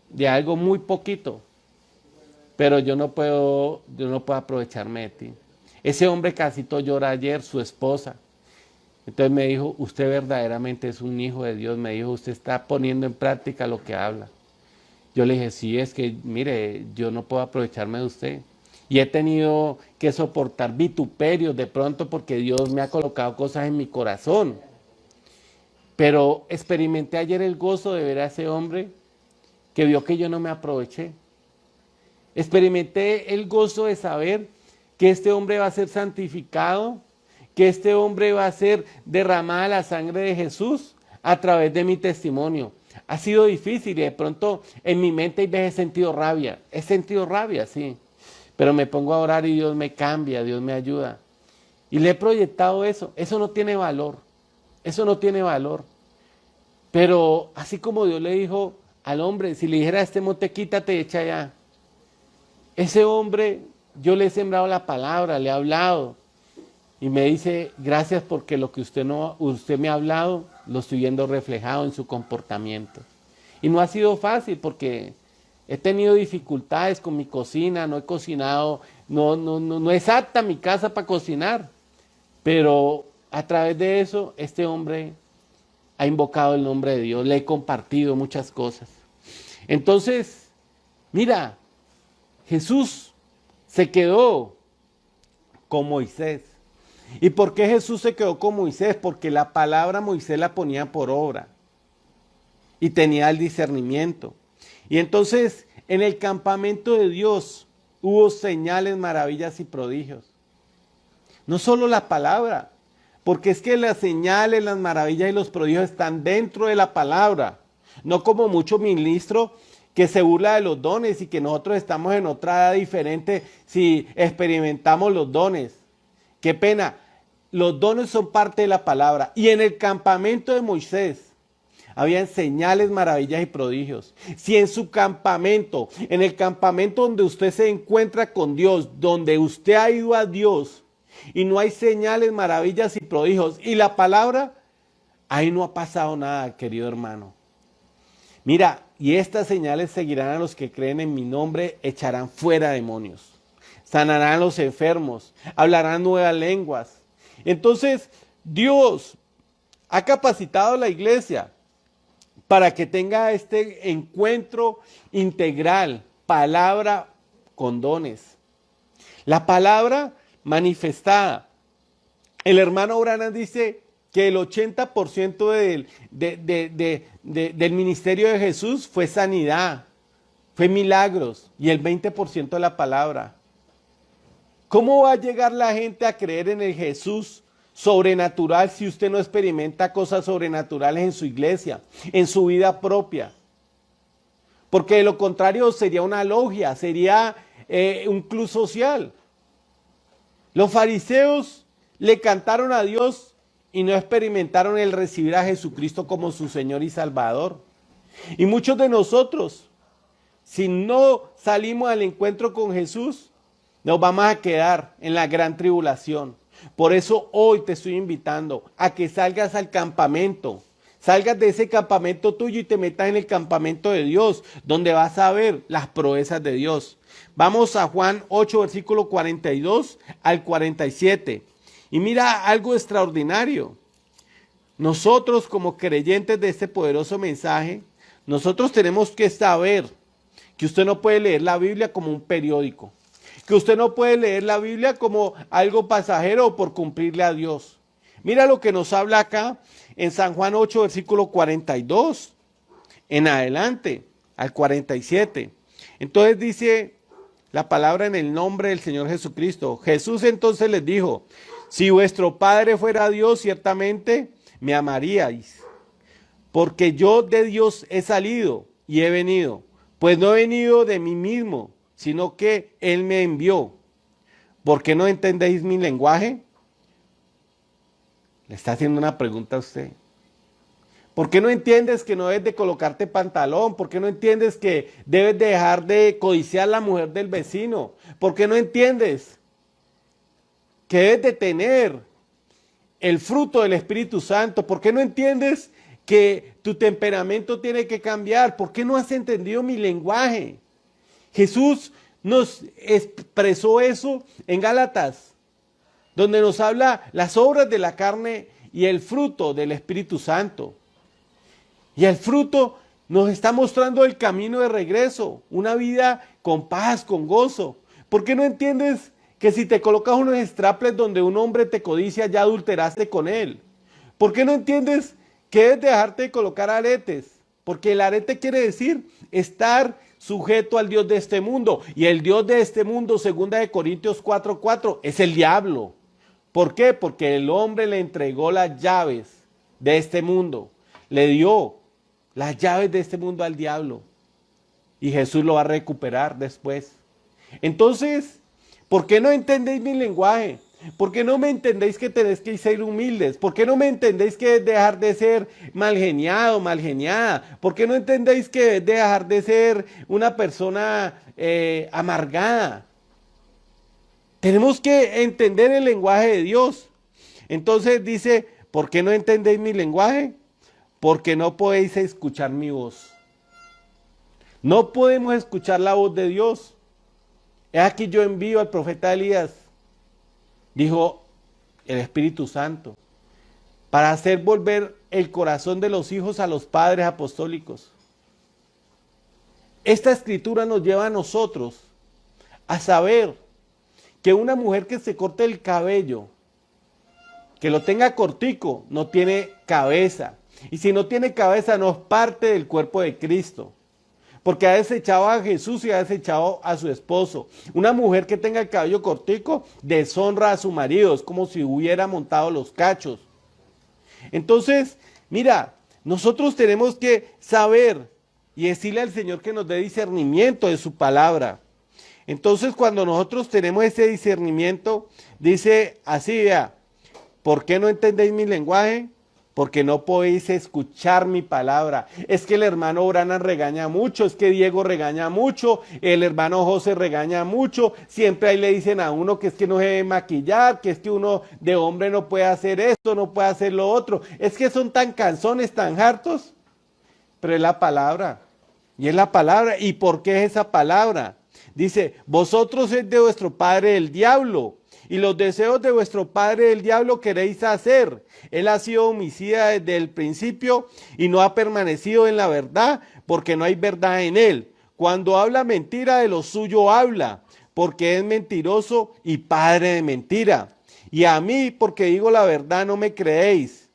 de algo muy poquito, pero yo no puedo aprovecharme de ti. Ese hombre casi todo llora ayer, su esposa. Entonces me dijo, usted verdaderamente es un hijo de Dios. Me dijo, usted está poniendo en práctica lo que habla. Yo le dije, sí, es que, mire, yo no puedo aprovecharme de usted. Y he tenido que soportar vituperios de pronto porque Dios me ha colocado cosas en mi corazón. Pero experimenté ayer el gozo de ver a ese hombre que vio que yo no me aproveché. Experimenté el gozo de saber que este hombre va a ser santificado, que este hombre va a ser derramada la sangre de Jesús a través de mi testimonio. Ha sido difícil y de pronto en mi mente he sentido rabia. He sentido rabia, sí. Pero me pongo a orar y Dios me cambia, Dios me ayuda. Y le he proyectado eso. Eso no tiene valor. Eso no tiene valor. Pero así como Dios le dijo al hombre, si le dijera a este monte, quítate y echa allá. Ese hombre, yo le he sembrado la palabra, le he hablado. Y me dice, gracias porque lo que usted me ha hablado, lo estoy viendo reflejado en su comportamiento. Y no ha sido fácil porque he tenido dificultades con mi cocina, no he cocinado, no es apta mi casa para cocinar. Pero a través de eso, este hombre ha invocado el nombre de Dios, le he compartido muchas cosas. Entonces, mira, Jesús se quedó con Moisés. ¿Y por qué Jesús se quedó con Moisés? Porque la palabra Moisés la ponía por obra y tenía el discernimiento. Y entonces en el campamento de Dios hubo señales, maravillas y prodigios. No solo la palabra, porque es que las señales, las maravillas y los prodigios están dentro de la palabra. No como muchos ministros que se burla de los dones y que nosotros estamos en otra edad diferente si experimentamos los dones. Qué pena, los dones son parte de la palabra. Y en el campamento de Moisés habían señales, maravillas y prodigios. Si en su campamento, en el campamento donde usted se encuentra con Dios, donde usted ha ido a Dios y no hay señales, maravillas y prodigios, y la palabra, ahí no ha pasado nada, querido hermano. Mira, y estas señales seguirán a los que creen en mi nombre, echarán fuera demonios, sanarán a los enfermos, hablarán nuevas lenguas. Entonces, Dios ha capacitado a la iglesia para que tenga este encuentro integral, palabra con dones. La palabra manifestada. El hermano Branham dice que el 80% del ministerio de Jesús fue sanidad, fue milagros, y el 20% de la palabra. ¿Cómo va a llegar la gente a creer en el Jesús sobrenatural si usted no experimenta cosas sobrenaturales en su iglesia, en su vida propia? Porque de lo contrario sería una logia, sería un club social. Los fariseos le cantaron a Dios y no experimentaron el recibir a Jesucristo como su Señor y Salvador. Y muchos de nosotros, si no salimos al encuentro con Jesús, nos vamos a quedar en la gran tribulación. Por eso hoy te estoy invitando a que salgas al campamento. Salgas de ese campamento tuyo y te metas en el campamento de Dios, donde vas a ver las proezas de Dios. Vamos a Juan 8, versículo 42 al 47. Y mira algo extraordinario. Nosotros como creyentes de este poderoso mensaje, nosotros tenemos que saber que usted no puede leer la Biblia como un periódico. Que usted no puede leer la Biblia como algo pasajero o por cumplirle a Dios. Mira lo que nos habla acá en San Juan 8, versículo 42, en adelante, al 47. Entonces dice la palabra en el nombre del Señor Jesucristo. Jesús entonces les dijo, si vuestro Padre fuera Dios, ciertamente me amaríais, porque yo de Dios he salido y he venido, pues no he venido de mí mismo, sino que Él me envió. ¿Por qué no entendéis mi lenguaje? Le está haciendo una pregunta a usted. ¿Por qué no entiendes que no debes de colocarte pantalón? ¿Por qué no entiendes que debes de dejar de codiciar a la mujer del vecino? ¿Por qué no entiendes que debes de tener el fruto del Espíritu Santo? ¿Por qué no entiendes que tu temperamento tiene que cambiar? ¿Por qué no has entendido mi lenguaje? Jesús nos expresó eso en Gálatas, donde nos habla las obras de la carne y el fruto del Espíritu Santo. Y el fruto nos está mostrando el camino de regreso, una vida con paz, con gozo. ¿Por qué no entiendes que si te colocas unos straples donde un hombre te codicia, ya adulteraste con él? ¿Por qué no entiendes que debes de dejarte de colocar aretes? Porque el arete quiere decir estar sujeto al Dios de este mundo. Y el Dios de este mundo, 2 Corintios 4:4, es el diablo. ¿Por qué? Porque el hombre le entregó las llaves de este mundo. Le dio las llaves de este mundo al diablo. Y Jesús lo va a recuperar después. Entonces, ¿por qué no entendéis mi lenguaje? ¿Por qué no me entendéis que tenéis que ser humildes? ¿Por qué no me entendéis que dejar de ser malgeniado, malgeniada? ¿Por qué no entendéis que dejar de ser una persona amargada? Tenemos que entender el lenguaje de Dios. Entonces dice, ¿por qué no entendéis mi lenguaje? Porque no podéis escuchar mi voz. No podemos escuchar la voz de Dios. Es aquí yo envío al profeta Elías, dijo el Espíritu Santo, para hacer volver el corazón de los hijos a los padres apostólicos. Esta escritura nos lleva a nosotros a saber que una mujer que se corte el cabello, que lo tenga cortico, no tiene cabeza. Y si no tiene cabeza, no es parte del cuerpo de Cristo. Porque ha desechado a Jesús y ha desechado a su esposo. Una mujer que tenga el cabello cortico deshonra a su marido. Es como si hubiera montado los cachos. Entonces, mira, nosotros tenemos que saber y decirle al Señor que nos dé discernimiento de su palabra. Entonces, cuando nosotros tenemos ese discernimiento, dice así, vea, ¿por qué no entendéis mi lenguaje? Porque no podéis escuchar mi palabra. Es que el hermano Brana regaña mucho, es que Diego regaña mucho, el hermano José regaña mucho, siempre ahí le dicen a uno que es que no se debe maquillar, que es que uno de hombre no puede hacer esto, no puede hacer lo otro. Es que son tan cansones, tan hartos, pero es la palabra. Y es la palabra. ¿Y por qué es esa palabra? Dice, vosotros es de vuestro padre el diablo, y los deseos de vuestro padre el diablo queréis hacer. Él ha sido homicida desde el principio y no ha permanecido en la verdad, porque no hay verdad en él. Cuando habla mentira, de lo suyo habla, porque es mentiroso y padre de mentira. Y a mí, porque digo la verdad, no me creéis.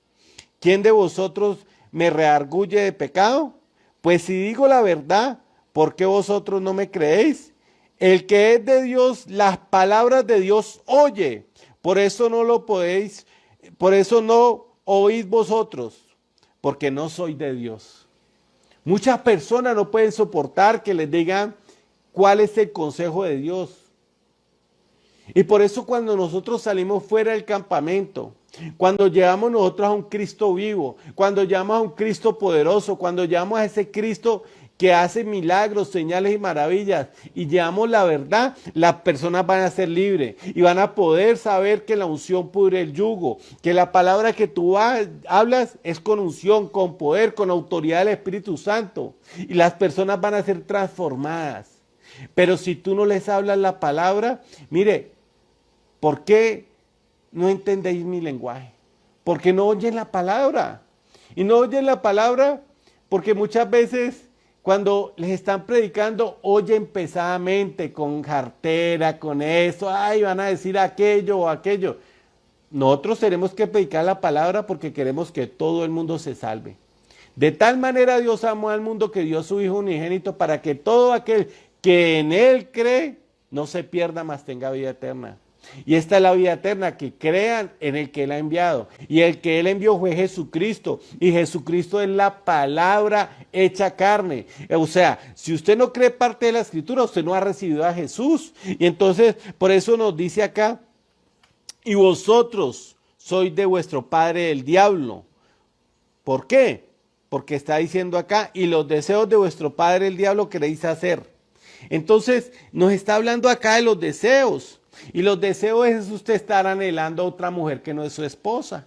¿Quién de vosotros me reargulle de pecado? Pues si digo la verdad, ¿por qué vosotros no me creéis? El que es de Dios, las palabras de Dios oye. Por eso no lo podéis, por eso no oís vosotros, porque no soy de Dios. Muchas personas no pueden soportar que les digan cuál es el consejo de Dios. Y por eso cuando nosotros salimos fuera del campamento, cuando llevamos nosotros a un Cristo vivo, cuando llevamos a un Cristo poderoso, cuando llevamos a ese Cristo que hace milagros, señales y maravillas, y llevamos la verdad, las personas van a ser libres y van a poder saber que la unción pudre el yugo, que la palabra que tú hablas es con unción, con poder, con autoridad del Espíritu Santo, y las personas van a ser transformadas. Pero si tú no les hablas la palabra, mire, ¿por qué no entendéis mi lenguaje? Porque no oyen la palabra. Y no oyen la palabra porque muchas veces cuando les están predicando, oyen pesadamente, con jartera, con eso, ay, van a decir aquello o aquello. nosotros tenemos que predicar la palabra porque queremos que todo el mundo se salve. De tal manera Dios amó al mundo que dio a su Hijo unigénito para que todo aquel que en Él cree no se pierda, mas tenga vida eterna. Y esta es la vida eterna, que crean en el que Él ha enviado. Y el que Él envió fue Jesucristo. Y Jesucristo es la palabra hecha carne. O sea, si usted no cree parte de la Escritura, usted no ha recibido a Jesús. Y entonces, por eso nos dice acá, y vosotros sois de vuestro padre el diablo. ¿Por qué? Porque está diciendo acá, y los deseos de vuestro padre el diablo queréis hacer. Entonces, nos está hablando acá de los deseos. Y los deseos es usted estar anhelando a otra mujer que no es su esposa.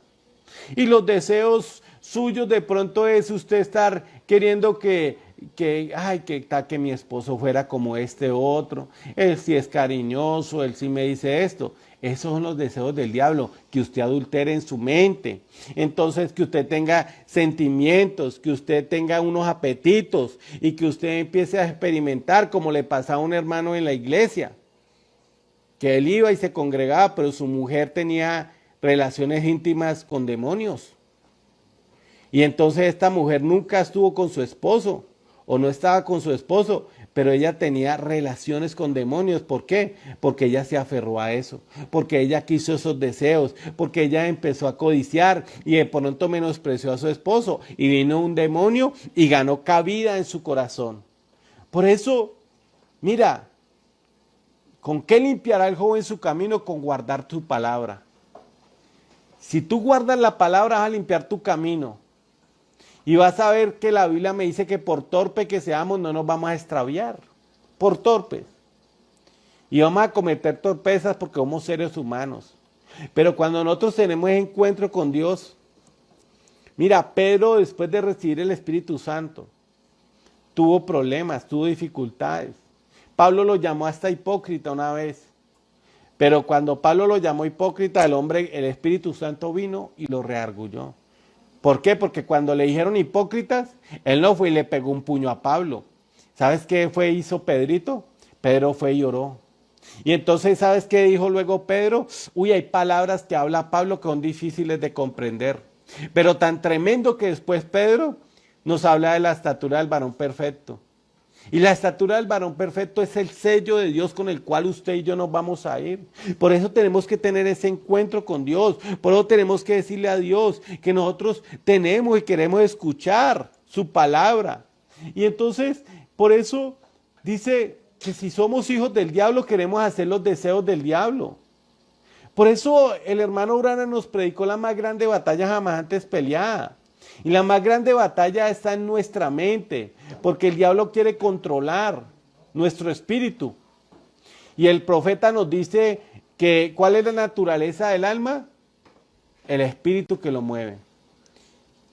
Y los deseos suyos de pronto es usted estar queriendo que mi esposo fuera como este otro. Él sí es cariñoso, él sí me dice esto. Esos son los deseos del diablo, que usted adultere en su mente. Entonces, que usted tenga sentimientos, que usted tenga unos apetitos y que usted empiece a experimentar como le pasaba a un hermano en la iglesia, que él iba y se congregaba, pero su mujer tenía relaciones íntimas con demonios. Y entonces esta mujer nunca estuvo con su esposo, o no estaba con su esposo, pero ella tenía relaciones con demonios. ¿Por qué? Porque ella se aferró a eso, porque ella quiso esos deseos, porque ella empezó a codiciar y de pronto menospreció a su esposo y vino un demonio y ganó cabida en su corazón. Por eso, mira, ¿con qué limpiará el joven su camino? Con guardar tu palabra. Si tú guardas la palabra, vas a limpiar tu camino. Y vas a ver que la Biblia me dice que por torpe que seamos no nos vamos a extraviar. Por torpes. Y vamos a cometer torpezas porque somos seres humanos. Pero cuando nosotros tenemos encuentro con Dios, mira, Pedro después de recibir el Espíritu Santo, tuvo problemas, tuvo dificultades. Pablo lo llamó hasta hipócrita una vez. Pero cuando Pablo lo llamó hipócrita, el Espíritu Santo vino y lo reargulló. ¿Por qué? Porque cuando le dijeron hipócritas, él no fue y le pegó un puño a Pablo. ¿Sabes qué hizo Pedrito? Pedro fue y lloró. Y entonces, ¿sabes qué dijo luego Pedro? Uy, hay palabras que habla Pablo que son difíciles de comprender. Pero tan tremendo que después Pedro nos habla de la estatura del varón perfecto. Y la estatura del varón perfecto es el sello de Dios con el cual usted y yo nos vamos a ir. Por eso tenemos que tener ese encuentro con Dios. Por eso tenemos que decirle a Dios que nosotros tenemos y queremos escuchar su palabra. Y entonces, por eso dice que si somos hijos del diablo, queremos hacer los deseos del diablo. Por eso el hermano Urana nos predicó la más grande batalla jamás antes peleada. Y la más grande batalla está en nuestra mente, porque el diablo quiere controlar nuestro espíritu. Y el profeta nos dice que ¿cuál es la naturaleza del alma? El espíritu que lo mueve.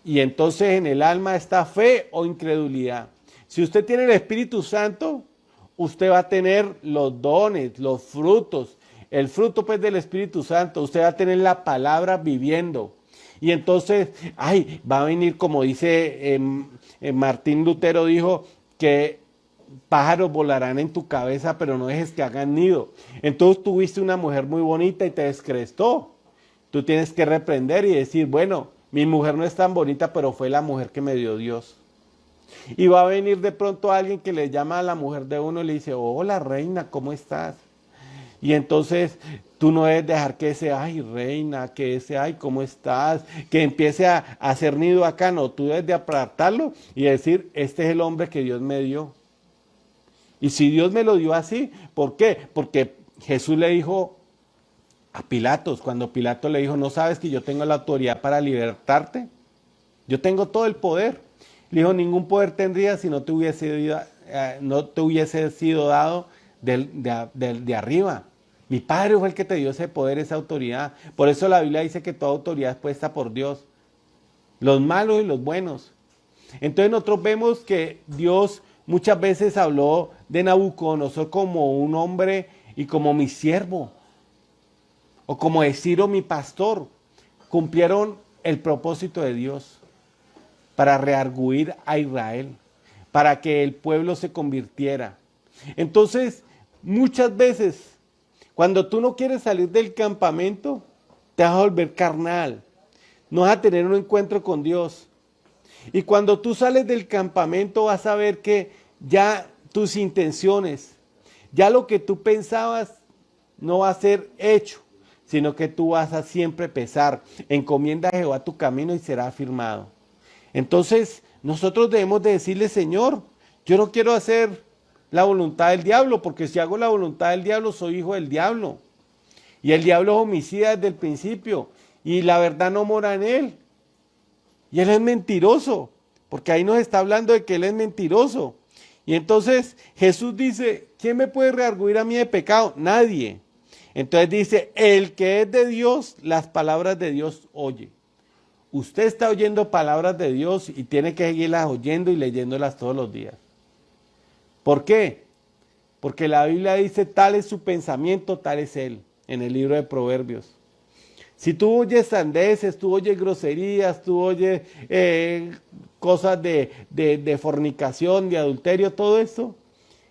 Y entonces en el alma está fe o incredulidad. Si usted tiene el Espíritu Santo, usted va a tener los dones, los frutos. El fruto pues del Espíritu Santo, usted va a tener la palabra viviendo. Y entonces, va a venir, como dice Martín Lutero, dijo que pájaros volarán en tu cabeza, pero no dejes que hagan nido. Entonces tuviste una mujer muy bonita y te descrestó. Tú tienes que reprender y decir, bueno, mi mujer no es tan bonita, pero fue la mujer que me dio Dios. Y va a venir de pronto alguien que le llama a la mujer de uno y le dice, hola reina, ¿cómo estás? Y entonces tú no debes dejar que ese, reina, que ese, ¿cómo estás? Que empiece a hacer nido acá. No, tú debes de apartarlo y decir, este es el hombre que Dios me dio. Y si Dios me lo dio así, ¿por qué? Porque Jesús le dijo a Pilatos, cuando Pilato le dijo, ¿no sabes que yo tengo la autoridad para libertarte? Yo tengo todo el poder. Le dijo, ningún poder tendría si no te hubiese sido dado de arriba. Mi Padre fue el que te dio ese poder, esa autoridad. Por eso la Biblia dice que toda autoridad es puesta por Dios. Los malos y los buenos. Entonces nosotros vemos que Dios muchas veces habló de Nabucodonosor como un hombre y como mi siervo. O como decir, mi pastor. Cumplieron el propósito de Dios para rearguir a Israel. Para que el pueblo se convirtiera. Entonces, muchas veces, cuando tú no quieres salir del campamento, te vas a volver carnal, no vas a tener un encuentro con Dios. Y cuando tú sales del campamento vas a ver que ya tus intenciones, ya lo que tú pensabas no va a ser hecho, sino que tú vas a siempre pesar. Encomienda a Jehová tu camino y será afirmado. Entonces, nosotros debemos de decirle, Señor, yo no quiero hacer la voluntad del diablo, porque si hago la voluntad del diablo, soy hijo del diablo. Y el diablo es homicida desde el principio, y la verdad no mora en él. Y él es mentiroso, porque ahí nos está hablando de que él es mentiroso. Y entonces Jesús dice, ¿quién me puede redarguir a mí de pecado? Nadie. Entonces dice, el que es de Dios, las palabras de Dios oye. Usted está oyendo palabras de Dios y tiene que seguirlas oyendo y leyéndolas todos los días. ¿Por qué? Porque la Biblia dice, tal es su pensamiento, tal es él, en el libro de Proverbios. Si tú oyes sandeces, tú oyes groserías, tú oyes cosas de fornicación, de adulterio, todo esto,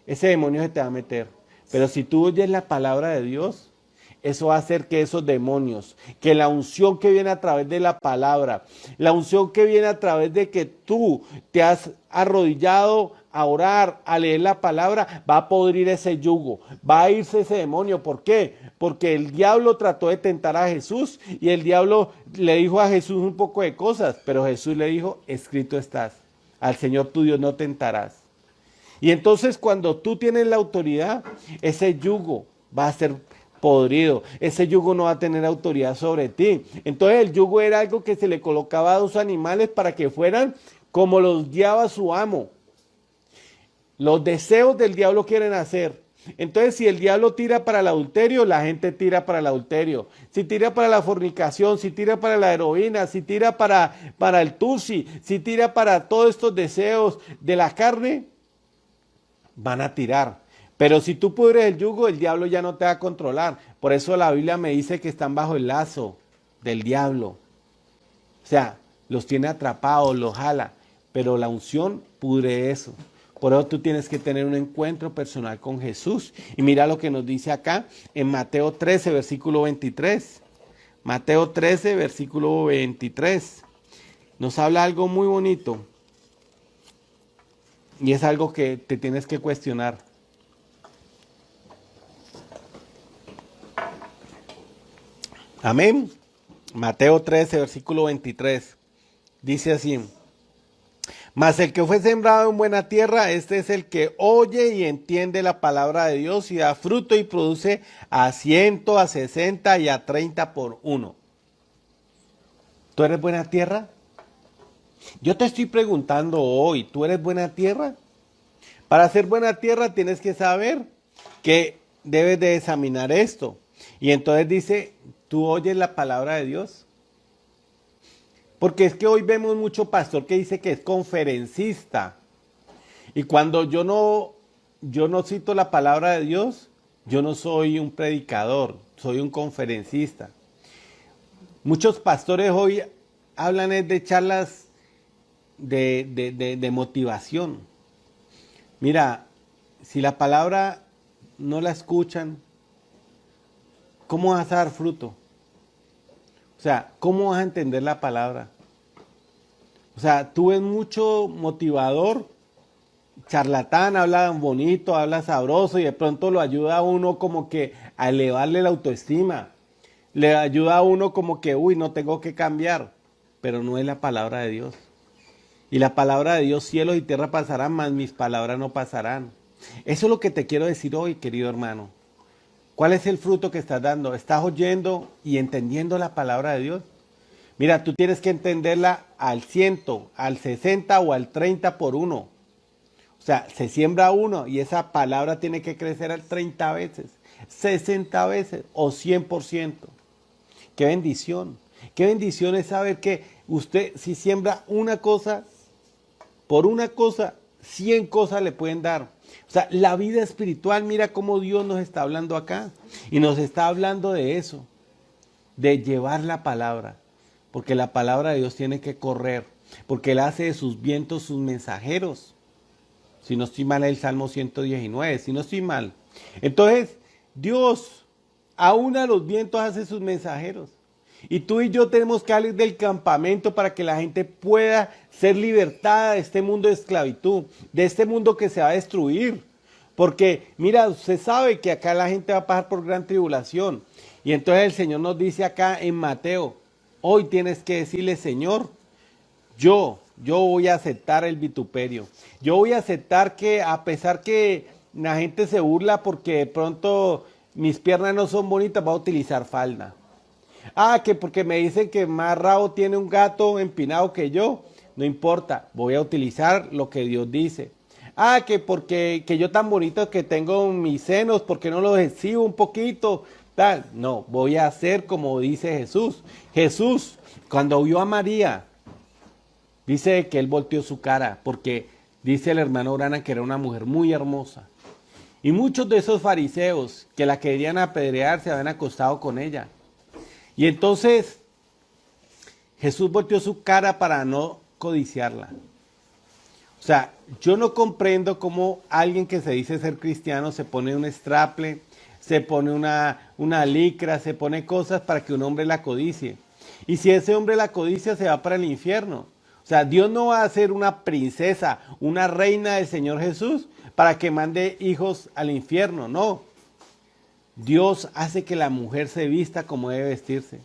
ese demonio se te va a meter. Pero si tú oyes la palabra de Dios, eso va a hacer que esos demonios, que la unción que viene a través de la palabra, la unción que viene a través de que tú te has arrodillado a orar, a leer la palabra, va a podrir ese yugo, va a irse ese demonio. ¿Por qué? Porque el diablo trató de tentar a Jesús y el diablo le dijo a Jesús un poco de cosas, pero Jesús le dijo, escrito estás, al Señor tu Dios no tentarás. Y entonces cuando tú tienes la autoridad, ese yugo va a ser podrido, ese yugo no va a tener autoridad sobre ti. Entonces el yugo era algo que se le colocaba a dos animales para que fueran como los guiaba su amo. Los deseos del diablo quieren hacer. Entonces si el diablo tira para el adulterio, la gente tira para el adulterio. Si tira para la fornicación, si tira para la heroína, si tira para el tusi, si tira para todos estos deseos de la carne, van a tirar. Pero si tú pudres el yugo, el diablo ya no te va a controlar. Por eso la Biblia me dice que están bajo el lazo del diablo. O sea, los tiene atrapados, los jala. Pero la unción pudre eso. Por eso tú tienes que tener un encuentro personal con Jesús. Y mira lo que nos dice acá en Mateo 13, versículo 23. Mateo 13, versículo 23. Nos habla algo muy bonito. Y es algo que te tienes que cuestionar. Amén. Mateo 13, versículo 23. Dice así. Mas el que fue sembrado en buena tierra, este es el que oye y entiende la palabra de Dios y da fruto y produce a 100, a 60 y a 30 por uno. ¿Tú eres buena tierra? Yo te estoy preguntando hoy, ¿tú eres buena tierra? Para ser buena tierra tienes que saber que debes de examinar esto. Y entonces dice, ¿tú oyes la palabra de Dios? Porque es que hoy vemos mucho pastor que dice que es conferencista. Y cuando yo no cito la palabra de Dios, yo no soy un predicador, soy un conferencista. Muchos pastores hoy hablan de charlas de motivación. Mira, si la palabra no la escuchan, ¿cómo vas a dar fruto? O sea, ¿cómo vas a entender la palabra? O sea, tú ves mucho motivador, charlatán, habla bonito, habla sabroso y de pronto lo ayuda a uno como que a elevarle la autoestima. Le ayuda a uno como que, uy, no tengo que cambiar, pero no es la palabra de Dios. Y la palabra de Dios, cielos y tierra pasarán, mas mis palabras no pasarán. Eso es lo que te quiero decir hoy, querido hermano. ¿Cuál es el fruto que estás dando? ¿Estás oyendo y entendiendo la palabra de Dios? Mira, tú tienes que entenderla al 100, al 60 o al 30 por uno. O sea, se siembra uno y esa palabra tiene que crecer al 30 veces, 60 veces o 100%. ¡Qué bendición! ¡Qué bendición es saber que usted si siembra una cosa, por una cosa, 100 cosas le pueden dar! O sea, la vida espiritual, mira cómo Dios nos está hablando acá. Y nos está hablando de eso, de llevar la palabra. Porque la palabra de Dios tiene que correr. Porque Él hace de sus vientos sus mensajeros. Si no estoy mal, el Salmo 119, si no estoy mal. Entonces, Dios, aún a los vientos hace sus mensajeros. Y tú y yo tenemos que salir del campamento para que la gente pueda ser libertada de este mundo de esclavitud, de este mundo que se va a destruir. Porque, mira, usted sabe que acá la gente va a pasar por gran tribulación. Y entonces el Señor nos dice acá en Mateo, hoy tienes que decirle, Señor, yo voy a aceptar el vituperio. Yo voy a aceptar que a pesar que la gente se burla porque de pronto mis piernas no son bonitas, voy a utilizar falda. Ah, que porque me dicen que más rabo tiene un gato empinado que yo. No importa, voy a utilizar lo que Dios dice. Ah, que porque que yo tan bonito que tengo mis senos, porque no los exhibo un poquito, tal. No, voy a hacer como dice Jesús. Jesús, cuando vio a María, dice que él volteó su cara, porque dice el hermano Urana que era una mujer muy hermosa. Y muchos de esos fariseos que la querían apedrear se habían acostado con ella. Y entonces Jesús volteó su cara para no codiciarla. O sea, yo no comprendo cómo alguien que se dice ser cristiano se pone un straple, se pone una licra, se pone cosas para que un hombre la codicie. Y si ese hombre la codicia, se va para el infierno. O sea, Dios no va a ser una princesa, una reina del Señor Jesús para que mande hijos al infierno, no. Dios hace que la mujer se vista como debe vestirse.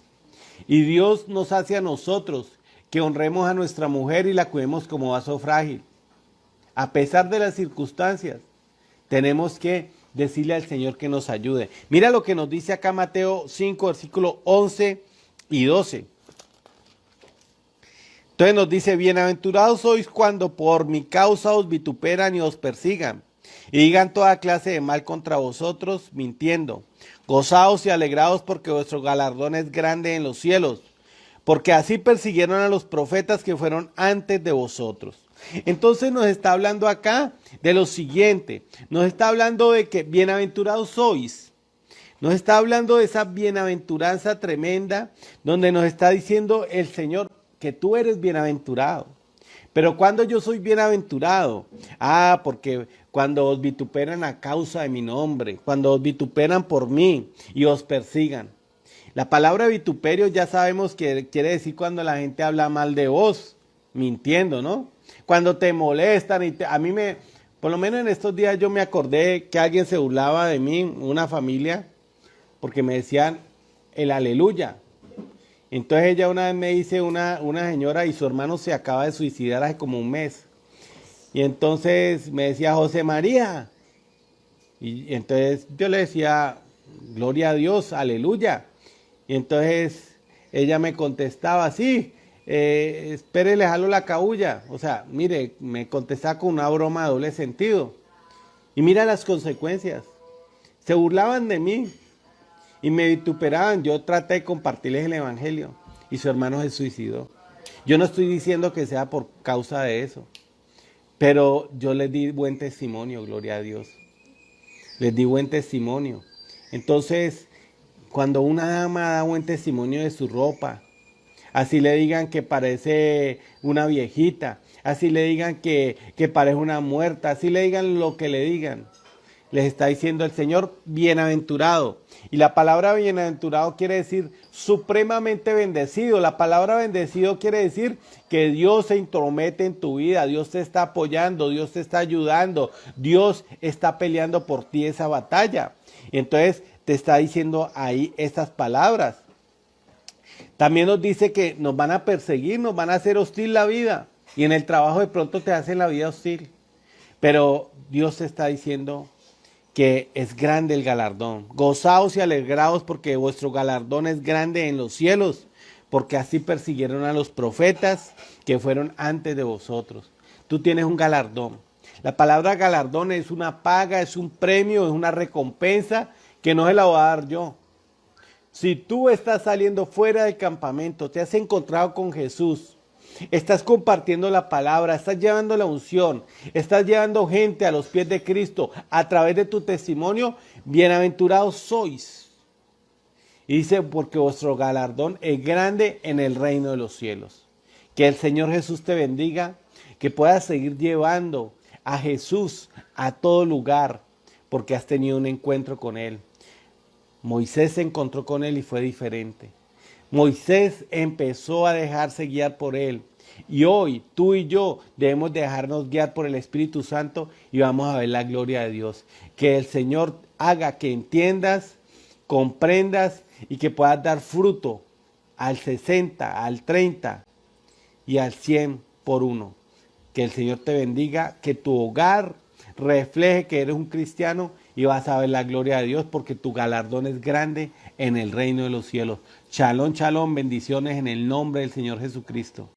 Y Dios nos hace a nosotros que honremos a nuestra mujer y la cuidemos como vaso frágil. A pesar de las circunstancias, tenemos que decirle al Señor que nos ayude. Mira lo que nos dice acá Mateo 5, versículo 11 y 12. Entonces nos dice, bienaventurados sois cuando por mi causa os vituperan y os persigan, y digan toda clase de mal contra vosotros, mintiendo. Gozaos y alegraos porque vuestro galardón es grande en los cielos, porque así persiguieron a los profetas que fueron antes de vosotros. Entonces nos está hablando acá de lo siguiente, nos está hablando de que bienaventurados sois, nos está hablando de esa bienaventuranza tremenda, donde nos está diciendo el Señor que tú eres bienaventurado. Pero cuando yo soy bienaventurado, porque cuando os vituperan a causa de mi nombre, cuando os vituperan por mí y os persigan. La palabra vituperio ya sabemos que quiere decir cuando la gente habla mal de vos, mintiendo, ¿no? Cuando te molestan y por lo menos en estos días yo me acordé que alguien se burlaba de mí, una familia, porque me decían el aleluya. Entonces ella una vez me dice, una señora y su hermano se acaba de suicidar hace como un mes. Y entonces me decía José María. Y entonces yo le decía, gloria a Dios, aleluya. Y entonces ella me contestaba, sí, espere, le jalo la cabulla. O sea, mire, me contestaba con una broma de doble sentido. Y mira las consecuencias. Se burlaban de mí y me vituperaban. Yo traté de compartirles el evangelio y su hermano se suicidó. Yo no estoy diciendo que sea por causa de eso, pero yo les di buen testimonio, gloria a Dios. Les di buen testimonio. Entonces, cuando una dama da buen testimonio de su ropa, así le digan que parece una viejita, así le digan que parece una muerta, así le digan lo que le digan, les está diciendo el Señor, bienaventurado. Y la palabra bienaventurado quiere decir supremamente bendecido. La palabra bendecido quiere decir que Dios se intromete en tu vida, Dios te está apoyando, Dios te está ayudando, Dios está peleando por ti esa batalla. Entonces te está diciendo ahí estas palabras. También nos dice que nos van a perseguir, nos van a hacer hostil la vida. Y en el trabajo de pronto te hacen la vida hostil. Pero Dios te está diciendo que es grande el galardón. Gozaos y alegraos porque vuestro galardón es grande en los cielos, porque así persiguieron a los profetas que fueron antes de vosotros. Tú tienes un galardón. La palabra galardón es una paga, es un premio, es una recompensa que no se la voy a dar yo. Si tú estás saliendo fuera del campamento, te has encontrado con Jesús, estás compartiendo la palabra, estás llevando la unción, estás llevando gente a los pies de Cristo a través de tu testimonio, bienaventurados sois. Y dice, porque vuestro galardón es grande en el reino de los cielos. Que el Señor Jesús te bendiga, que puedas seguir llevando a Jesús a todo lugar, porque has tenido un encuentro con Él. Moisés se encontró con Él y fue diferente. Moisés empezó a dejarse guiar por él. Y hoy tú y yo debemos dejarnos guiar por el Espíritu Santo y vamos a ver la gloria de Dios. Que el Señor haga que entiendas, comprendas y que puedas dar fruto al 60, al 30 y al 100 por uno. Que el Señor te bendiga, que tu hogar refleje que eres un cristiano y vas a ver la gloria de Dios porque tu galardón es grande en el reino de los cielos. Shalom, shalom, bendiciones en el nombre del Señor Jesucristo.